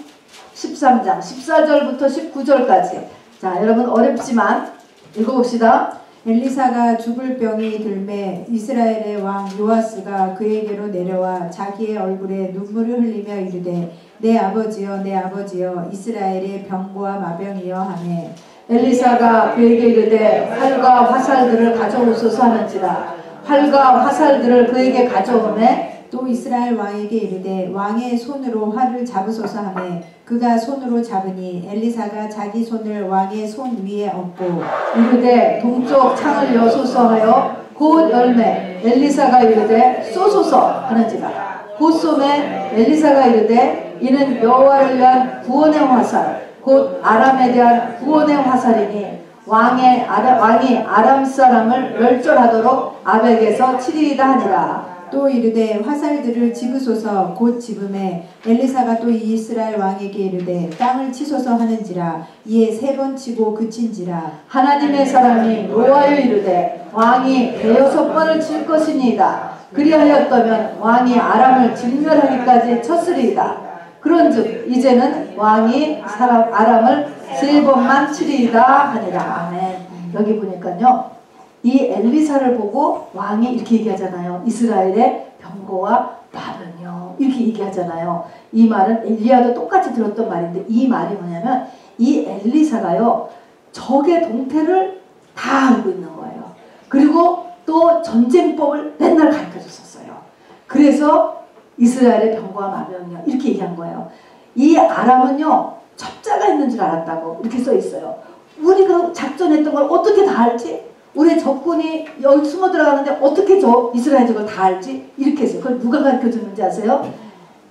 14절부터 19절까지. 자, 여러분 어렵지만 읽어봅시다. 엘리사가 죽을 병이 들매 이스라엘의 왕 요아스가 그에게로 내려와 자기의 얼굴에 눈물을 흘리며 이르되 내 아버지여 내 아버지여 이스라엘의 병과 마병이여 하매 엘리사가 그에게 이르되 활과 화살들을 가져오소서 하는지라. 활과 화살들을 그에게 가져오매 또 이스라엘 왕에게 이르되 왕의 손으로 활을 잡으소서 하매 그가 손으로 잡으니 엘리사가 자기 손을 왕의 손 위에 얹고 이르되 동쪽 창을 여소서 하여 곧 열매. 엘리사가 이르되 쏘소서 하는지라. 곧 쏘매 엘리사가 이르되 이는 여호와를 위한 구원의 화살 곧 아람에 대한 구원의 화살이니 왕이 아람 사람을 멸절하도록 아벡에서 치리이다 하니라. 또 이르되 화살들을 집으소서 곧 집음에 엘리사가 또 이스라엘 왕에게 이르되 땅을 치소서 하는지라. 이에 3번 치고 그친지라. 하나님의 사람이 노하여 이르되 왕이 대여섯 번을 칠 것이니이다. 그리하였다면 왕이 아람을 진멸하기까지 쳤으리이다. 그런즉 이제는 왕이 아람을 3번만 치리이다 하니라. 아멘. 여기 보니까요, 이 엘리사를 보고 왕이 이렇게 얘기하잖아요. 이스라엘의 병거와 말은요, 이렇게 얘기하잖아요. 이 말은 엘리야도 똑같이 들었던 말인데, 이 말이 뭐냐면 이 엘리사가요, 적의 동태를 다 알고 있는 거예요. 그리고 또 전쟁법을 맨날 가르쳐 줬었어요. 그래서 이스라엘의 병거와 말은요, 이렇게 얘기한 거예요. 이 아람은요, 첩자가 있는 줄 알았다고 이렇게 써 있어요. 우리가 작전했던 걸 어떻게 다 알지? 우리 적군이 여기 숨어 들어가는데 어떻게 저 이스라엘 적을 다 알지? 이렇게 했어요. 그걸 누가 가르쳐 줬는지 아세요?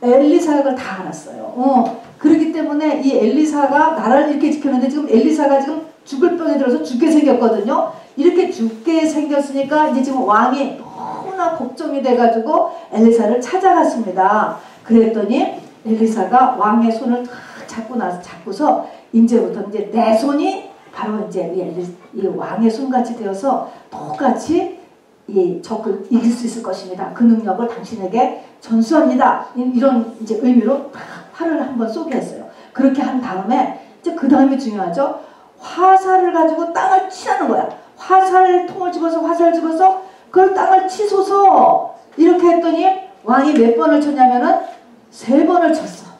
엘리사가 그걸 다 알았어요. 그렇기 때문에 이 엘리사가 나라를 이렇게 지켰는데 지금 엘리사가 지금 죽을 병에 들어서 죽게 생겼거든요. 이렇게 죽게 생겼으니까 이제 지금 왕이 너무나 걱정이 돼가지고 엘리사를 찾아갔습니다. 그랬더니 엘리사가 왕의 손을 탁 잡고서 이제부터 이제 내 손이 바로 이제 이 왕의 손같이 되어서 똑같이 이 적을 이길 수 있을 것입니다. 그 능력을 당신에게 전수합니다. 이런 이제 의미로 활을 한번 쏘게 했어요. 그렇게 한 다음에 이제 그 다음이 중요하죠. 화살을 가지고 땅을 치라는 거야. 화살통을 집어서 그걸 땅을 치소서. 이렇게 했더니 왕이 몇 번을 쳤냐면은 3번을 쳤어.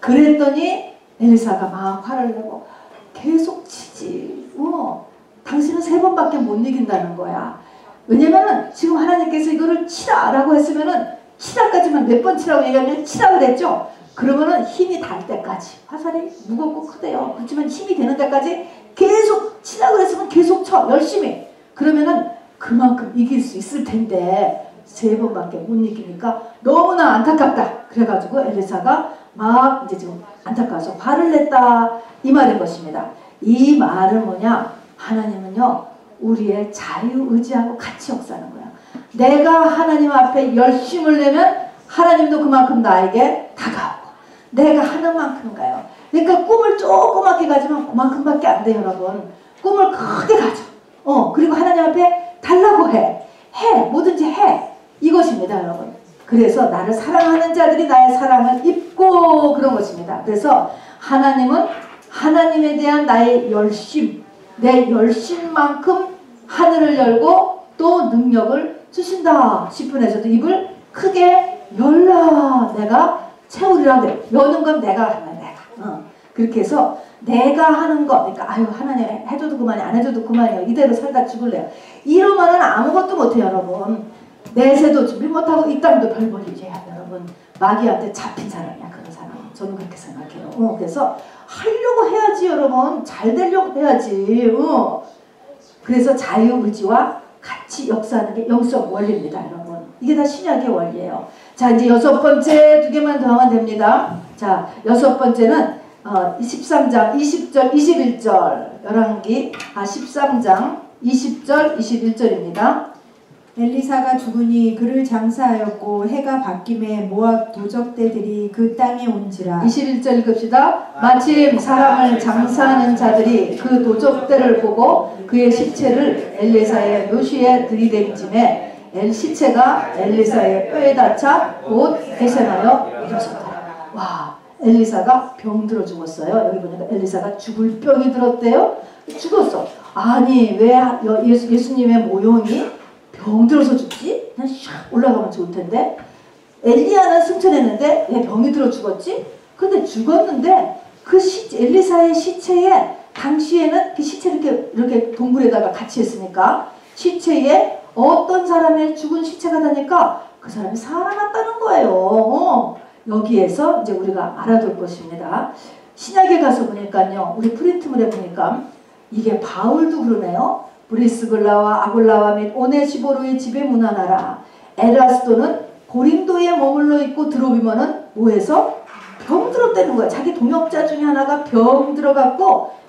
그랬더니 엘리사가 막 화를 내고 계속 치지. 당신은 3번밖에 못 이긴다는 거야. 왜냐면은 지금 하나님께서 이거를 치라라고 했으면은 치라까지만 몇 번 치라고 얘기하면 치라 그랬죠. 그러면은 힘이 닿을 때까지, 화살이 무겁고 크대요. 그렇지만 힘이 되는 데까지 계속 치라 그랬으면 계속 쳐, 열심히. 그러면은 그만큼 이길 수 있을 텐데 3번밖에 못 이기니까 너무나 안타깝다. 그래가지고 엘리사가 막 이제 지금 안타까워서 화를 냈다, 이 말인 것입니다. 이 말은 뭐냐? 하나님은요, 우리의 자유의지하고 같이 역사하는 거야. 내가 하나님 앞에 열심을 내면 하나님도 그만큼 나에게 다가오고, 내가 하는 만큼 가요. 그러니까 꿈을 조그맣게 가지만 그만큼밖에 안 돼요, 여러분. 꿈을 크게 가져. 그리고 하나님 앞에 달라고 해. 뭐든지 해. 이것입니다, 여러분. 그래서 나를 사랑하는 자들이 나의 사랑을 입고, 그런 것입니다. 그래서 하나님은 하나님에 대한 나의 열심, 내 열심만큼 하늘을 열고 또 능력을 주신다. 10분에서도 입을 크게 열라. 내가 채우리라. 여는 건 내가 하는 거야. 내가. 그렇게 해서 내가 하는 거, 그러니까 아유 하나님 해줘도 그만이, 안 해줘도 그만이요. 이대로 살다 죽을래요. 이러면은 아무것도 못해요, 여러분. 내세도 준비 못하고 이 땅도 별벌이지. 여러분, 마귀한테 잡힌 사람이야, 그런 사람. 저는 그렇게 생각해요. 그래서 하려고 해야지, 여러분. 잘 되려고 해야지. 그래서 자유의지와 같이 역사하는 게 영적 원리입니다, 여러분. 이게 다 신약의 원리예요. 자, 이제 6번째 2개만 더 하면 됩니다. 자, 6번째는 13장 20절 21절 열왕기 13장 20절 21절입니다. 엘리사가 죽으니 그를 장사하였고 해가 바뀜에 모압 도적대들이 그 땅에 온지라. 21절 읽읍시다. 마침 사람을 장사하는 자들이 그 도적대를 보고 그의 시체를 엘리사의 묘시에 들이댐짐에 시체가 엘리사의 뼈에 닿자 곧 회생하여 일어섰다. 와, 엘리사가 병들어 죽었어요. 여기 보니까 엘리사가 죽을 병이 들었대요. 죽었어. 아니 왜 예수님의 모형이 병들어서 죽지? 그냥 샥 올라가면 좋을 텐데. 엘리야는 승천했는데 왜 병이 들어 죽었지? 근데 죽었는데 그 엘리사의 시체에 당시에는 그 시체를 이렇게 동굴에다가 같이 했으니까 시체에 어떤 사람의 죽은 시체가 다니까 그 사람이 살아났다는 거예요. 여기에서 이제 우리가 알아둘 것입니다. 신약에 가서 보니까요, 우리 프린트물에 보니까 이게 바울도 그러네요. 브리스글라와 아굴라와 및 오네시보르의 집에 문안하라. 에라스도는 고린도에 머물러 있고 드로비머는 뭐해서 병들었다는 거야. 자기 동역자 중에 하나가 병들어갖고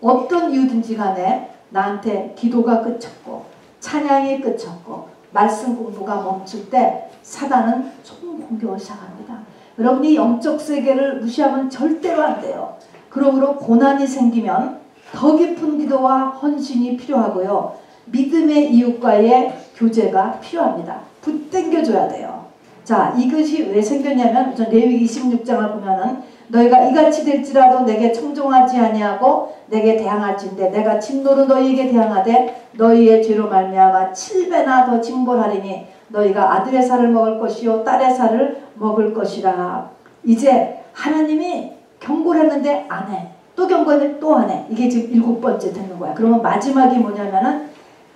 어떤 이유든지 간에 나한테 기도가 그쳤고 찬양이 그쳤고 말씀 공부가 멈출 때 사단은 총공격을 시작합니다. 여러분이 영적 세계를 무시하면 절대로 안 돼요. 그러므로 고난이 생기면 더 깊은 기도와 헌신이 필요하고요. 믿음의 이웃과의 교제가 필요합니다. 붙당겨줘야 돼요. 자, 이것이 왜 생겼냐면 레위기 26장을 보면은 너희가 이같이 될지라도 내게 청종하지 아니하고 내게 대항할진대 내가 진노로 너희에게 대항하되 너희의 죄로 말미암아 7배나 더 징벌하리니 너희가 아들의 살을 먹을 것이요 딸의 살을 먹을 것이라. 이제 하나님이 경고를 했는데 안 해. 또 경고했는데 또 안 해. 이게 지금 7번째 되는 거야. 그러면 마지막이 뭐냐면은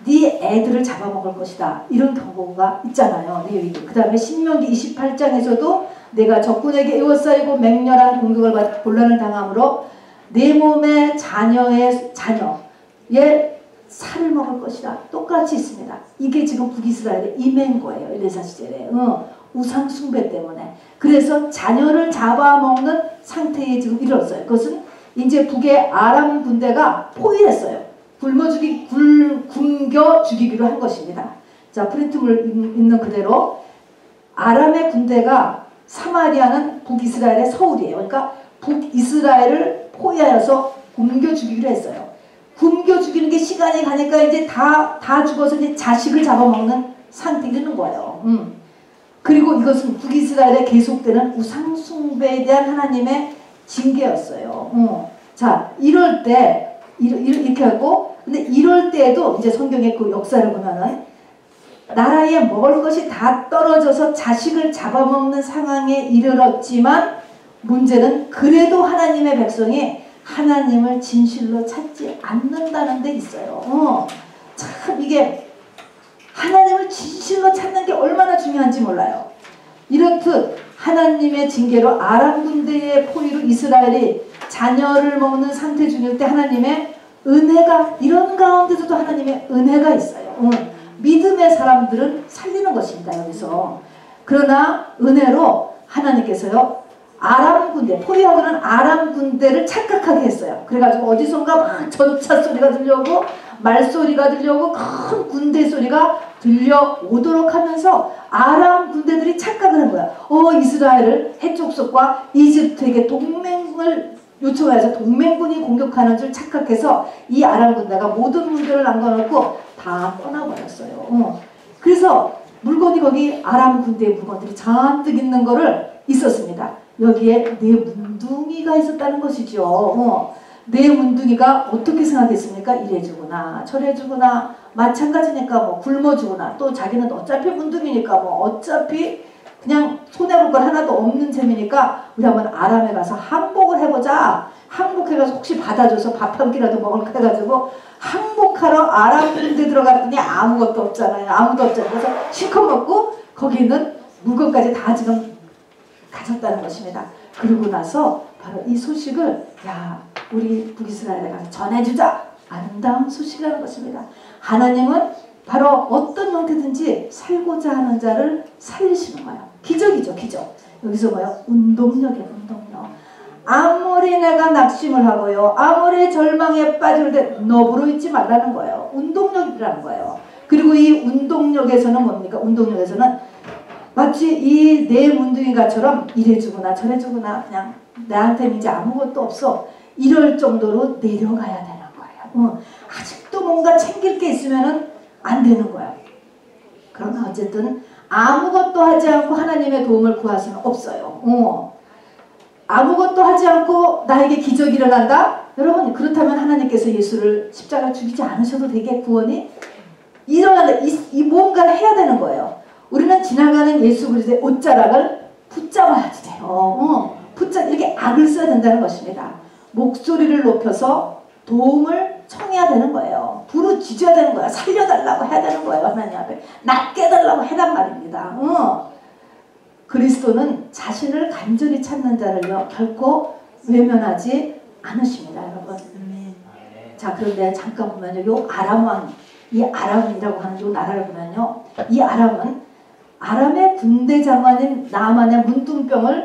네 애들을 잡아먹을 것이다. 이런 경고가 있잖아요. 그 다음에 신명기 28장에서도 내가 적군에게 에워싸이고 맹렬한 공격을 받아 곤란을 당함으로 내 몸의 자녀의 살을 먹을 것이다. 똑같이 있습니다. 이게 지금 북이스라엘의 임한 거예요. 엘리사 시절에. 우상 숭배 때문에. 그래서 자녀를 잡아먹는 상태에 지금 이르렀어요. 그것은 이제 북의 아람 군대가 포위했어요. 굶겨 죽이기로 한 것입니다. 자, 프린트물 있는 그대로 아람의 군대가 사마리아는 북이스라엘의 서울이에요. 그러니까 북이스라엘을 포위하여서 굶겨 죽이기로 했어요. 굶겨 죽이는 게 시간이 가니까 이제 다 죽어서 이제 자식을 잡아먹는 상태에 이르는 거예요. 그리고 이것은 북이스라엘에 계속되는 우상숭배에 대한 하나님의 징계였어요. 자, 이럴 때 이렇게 하고, 근데 이럴 때에도 이제 성경의 그 역사를 보면은 나라에 먹을 것이 다 떨어져서 자식을 잡아먹는 상황에 이르렀지만 문제는 그래도 하나님의 백성이 하나님을 진실로 찾지 않는다는 데 있어요. 참 이게 하나님을 진실로 찾는 게 얼마나 중요한지 몰라요. 이렇듯 하나님의 징계로 아람 군대의 포위로 이스라엘이 자녀를 먹는 상태 중일 때 하나님의 은혜가, 이런 가운데서도 하나님의 은혜가 있어요. 믿음의 사람들은 살리는 것입니다. 여기서. 그러나 은혜로 하나님께서요 아람 군대, 포위하고는 아람 군대를 착각하게 했어요. 그래가지고 어디선가 막 전차 소리가 들려오고 말소리가 들려오고 큰 군대 소리가 들려오도록 하면서 아람 군대들이 착각을 한 거야. 이스라엘을 해족속과 이집트에게 동맹을 요청해서 동맹군이 공격하는 줄 착각해서 이 아람 군대가 모든 물건을 남겨놓고 다 떠나버렸어요. 그래서 물건이 거기 아람 군대의 물건들이 잔뜩 있는 거를 있었습니다. 여기에 네 문둥이가 있었다는 것이죠. 네 문둥이가 어떻게 생각했습니까? 이래주구나 저래주구나 마찬가지니까 뭐 굶어주구나 또 자기는 어차피 문둥이니까 뭐 어차피 그냥 손해볼 건 하나도 없는 셈이니까 우리 한번 아람에 가서 항복을 해보자. 항복해가지고 혹시 받아줘서 밥 한 끼라도 먹을까 해가지고 항복하러 아람 군대 들어갔더니 아무것도 없잖아요. 아무도 없잖아요. 그래서 실컷 먹고 거기 있는 물건까지 다 지금 가졌다는 것입니다. 그러고 나서 바로 이 소식을 우리 북이스라엘에 가서 전해주자. 아름다운 소식이라는 것입니다. 하나님은 바로 어떤 형태든지 살고자 하는 자를 살리시는 거예요. 기적이죠. 기적. 여기서 뭐예요? 운동력이에요. 운동력. 아무리 내가 낙심을 하고요. 아무리 절망에 빠질 때 너부러 있지 말라는 거예요. 운동력이라는 거예요. 그리고 이 운동력에서는 뭡니까? 운동력에서는 마치 이 네 문둥이가처럼 이래주구나 저래주구나 그냥 나한테는 이제 아무것도 없어 이럴 정도로 내려가야 되는 거예요. 아직도 뭔가 챙길 게 있으면은 안 되는 거야. 그러나 어쨌든 아무것도 하지 않고 하나님의 도움을 구할 수는 없어요. 아무것도 하지 않고 나에게 기적이 일어난다? 여러분 그렇다면 하나님께서 예수를 십자가 죽이지 않으셔도 되게 구원이 일어난다. 이 뭔가를 해야 되는 거예요. 우리는 지나가는 예수 그리스도의 옷자락을 붙잡아야지 돼요. 이렇게 악을 써야 된다는 것입니다. 목소리를 높여서 도움을 청해야 되는 거예요. 부르짖어야 되는 거야. 살려달라고 해야 되는 거예요. 하나님 앞에. 낫게 해달라고 해란 말입니다. 그리스도는 자신을 간절히 찾는 자를요 결코 외면하지 않으십니다. 여러분. 자, 그런데 잠깐 보면요. 요 아람 왕, 이 아람이라고 하는 요 나라를 보면요. 이 아람은 아람의 군대 장관인 나만의 문둥병을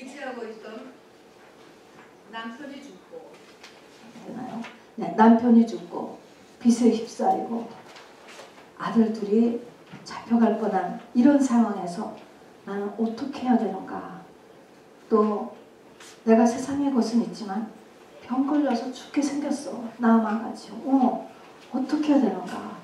의지하고 있던 남편이 죽고, 되나요? 네, 남편이 죽고 빚에 휩싸이고 아들 둘이 잡혀갈 뻔한 이런 상황에서 나는 어떻게 해야 되는가. 또 내가 세상에 것은 있지만 병 걸려서 죽게 생겼어. 나만 같이. 어떻게 해야 되는가.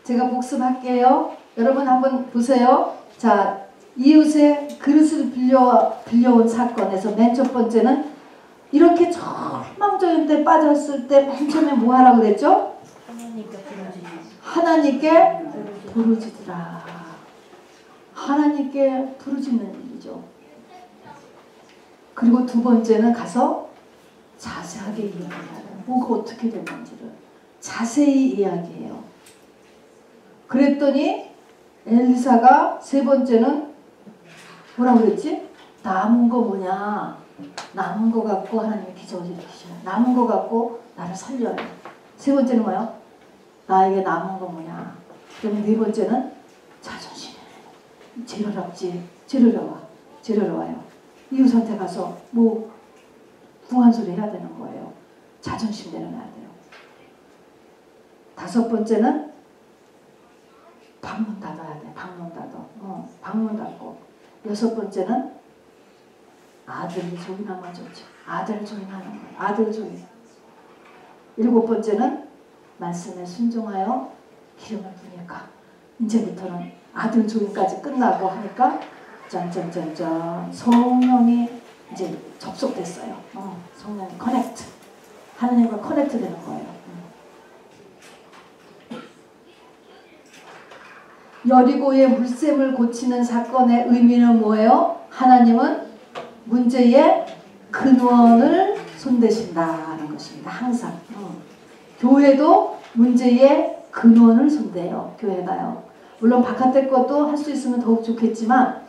제가 복습할게요. 여러분 한번 보세요. 자, 이웃의 그릇을 빌려온 사건에서 맨 첫 번째는 이렇게 절망적인 빠졌을 때 맨 처음에 뭐 하라고 그랬죠? 하나님께 부르짖으라. 하나님께 부르짖는 일이죠. 그리고 두 번째는 가서 자세하게 이야기하라. 뭐가 어떻게 됐는지를 자세히 이야기해요. 그랬더니 엘리사가 세 번째는 뭐라고 그랬지? 남은 거 뭐냐? 남은 거 갖고 하나님이 기적을 일으키셔요. 남은 거 갖고 나를 살려요. 세 번째는 뭐요? 나에게 남은 거 뭐냐? 그다음에 네 번째는 자존심. 재료라 와요. 이웃한테 가서 뭐 궁한 소리 해야 되는 거예요. 자존심 내려놔야 돼요. 다섯 번째는 방문 닫아야 돼. 방문 닫고. 여섯 번째는 아들이 조인하면 좋죠. 아들 조인하는 거예요. 아들 조인. 일곱 번째는 말씀에 순종하여 기름을 부니까 이제부터는 아들 조인까지 끝나고 하니까 짠짠짠짠 성령이 이제 접속됐어요. 성령이 커넥트. 하나님과 커넥트 되는 거예요. 여리고의 물샘을 고치는 사건의 의미는 뭐예요? 하나님은 문제의 근원을 손대신다는 것입니다. 항상. 교회도 문제의 근원을 손대요. 교회가요. 물론 바깥의 것도 할 수 있으면 더욱 좋겠지만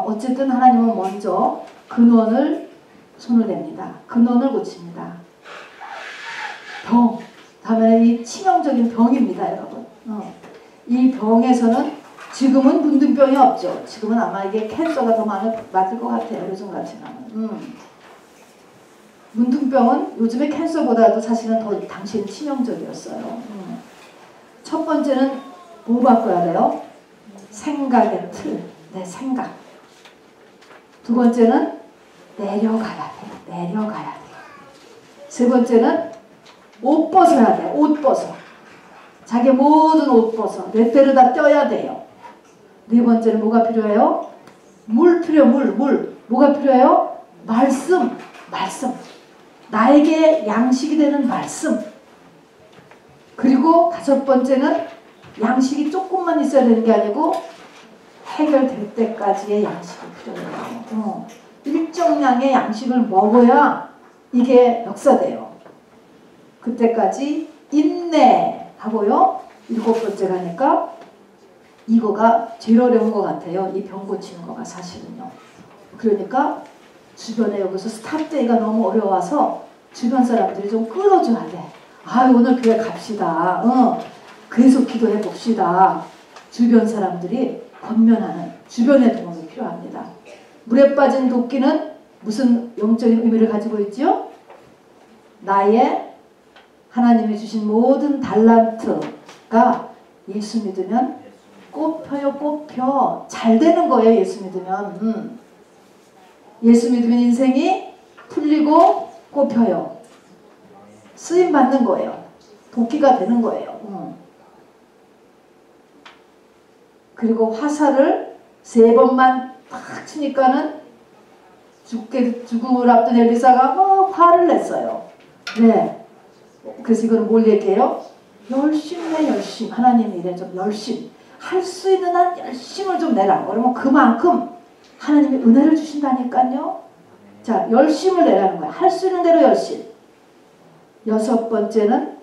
어쨌든 하나님은 먼저 근원을 손을 댑니다. 근원을 고칩니다. 병. 다음에 이 치명적인 병입니다. 여러분. 이 병에서는 지금은 문둥병이 없죠. 지금은 아마 이게 캔서가 더 맞을 것 같아요. 요즘 같으면. 문둥병은 요즘의 캔서보다도 사실은 더 당시에는 치명적이었어요. 첫 번째는 뭐 바꿔야 돼요? 생각의 틀. 내 생각. 두 번째는 내려가야 돼. 세 번째는 옷 벗어야 돼. 옷 벗어. 자기 모든 옷 벗어. 내 때를 다 떼어야 돼요. 네 번째는 뭐가 필요해요? 물. 뭐가 필요해요? 말씀. 나에게 양식이 되는 말씀. 그리고 다섯 번째는 양식이 조금만 있어야 되는 게 아니고 해결될 때까지의 양식이 필요해요. 일정량의 양식을 먹어야 이게 역사돼요. 그때까지 인내하고요. 일곱 번째 가니까 이거가 제일 어려운 것 같아요. 이 병 고치는 거가 사실은요. 그러니까 주변에 여기서 스탑데이가 너무 어려워서 주변 사람들이 좀 끌어줘야 돼. 오늘 교회 갑시다. 계속 기도해 봅시다. 주변 사람들이 권면하는 주변의 도움이 필요합니다. 물에 빠진 도끼는 무슨 영적인 의미를 가지고 있죠? 나의 하나님이 주신 모든 달란트가 예수 믿으면 꽃펴요. 잘 되는 거예요. 예수 믿으면. 예수 믿으면 인생이 풀리고 꽃펴요. 쓰임 받는 거예요. 도끼가 되는 거예요. 그리고 화살을 3번만 탁 치니까는 죽음을 앞둔 엘리사가 화를 냈어요. 네. 그래서 이거는 뭘 얘기해요? 열심. 하나님 일에 좀 열심. 할 수 있는 한 열심을 좀 내라. 그러면 그만큼 하나님이 은혜를 주신다니까요. 자, 열심을 내라는 거야. 할 수 있는 대로 열심. 여섯 번째는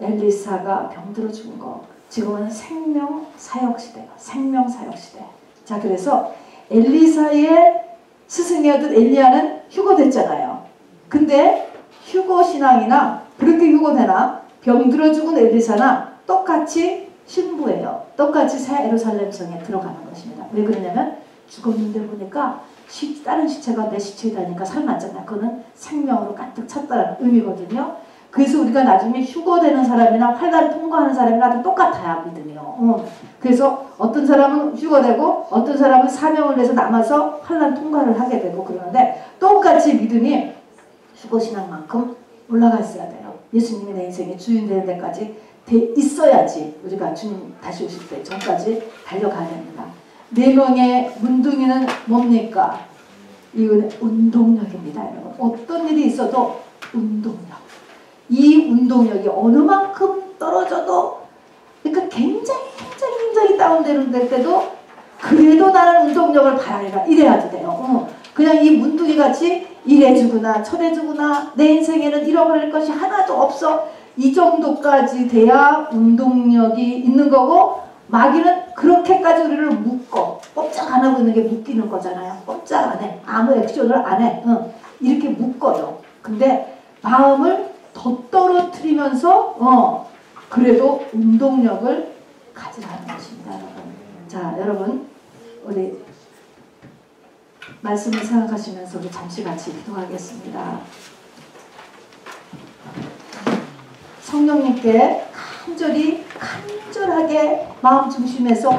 엘리사가 병들어 죽은 거. 지금은 생명사역시대예요. 생명사역시대. 자, 그래서 엘리사의 스승이었던 엘리야는 휴거됐잖아요. 근데 휴거 신앙이나 그렇게 휴거되나 병들어 죽은 엘리사나 똑같이 신부예요. 똑같이 새 예루살렘 성에 들어가는 것입니다. 왜 그러냐면 죽었는데 보니까 다른 시체가 내 시체이다니까 살맞잖아요. 그거는 생명으로 가득 찼다는 의미거든요. 그래서 우리가 나중에 휴거되는 사람이나 환난 통과하는 사람이나 다 똑같아요. 믿음이요. 그래서 어떤 사람은 휴거되고 어떤 사람은 사명을 내서 남아서 환난 통과를 하게 되고 그러는데 똑같이 믿음이 휴거신앙만큼 올라가 있어야 돼요. 예수님이 내 인생의 주인 되는 데까지 돼 있어야지 우리가 주님 다시 오실 때 전까지 달려가야 됩니다. 4명의 문둥이는 뭡니까? 이거는 운동력입니다. 여러분. 어떤 일이 있어도 운동력. 이 운동력이 어느 만큼 떨어져도 그러니까 굉장히 다운되는 때도 그래도 나는 운동력을 발휘해라 이래야지 돼요. 그냥 이 문둥이 같이 이래주구나 저래주구나 내 인생에는 잃어버릴 것이 하나도 없어 이 정도까지 돼야 운동력이 있는 거고 마귀는 그렇게까지 우리를 묶어 꼼짝 안 하고 있는 게 묶이는 거잖아요. 꼼짝 안 해. 아무 액션을 안 해. 이렇게 묶어요. 근데 마음을 더 떨어뜨리면서 그래도 운동력을 가지라는 것입니다. 여러분. 자, 여러분 우리 말씀을 생각하시면서 우리 잠시 같이 기도하겠습니다. 성령님께 간절하게 마음 중심에서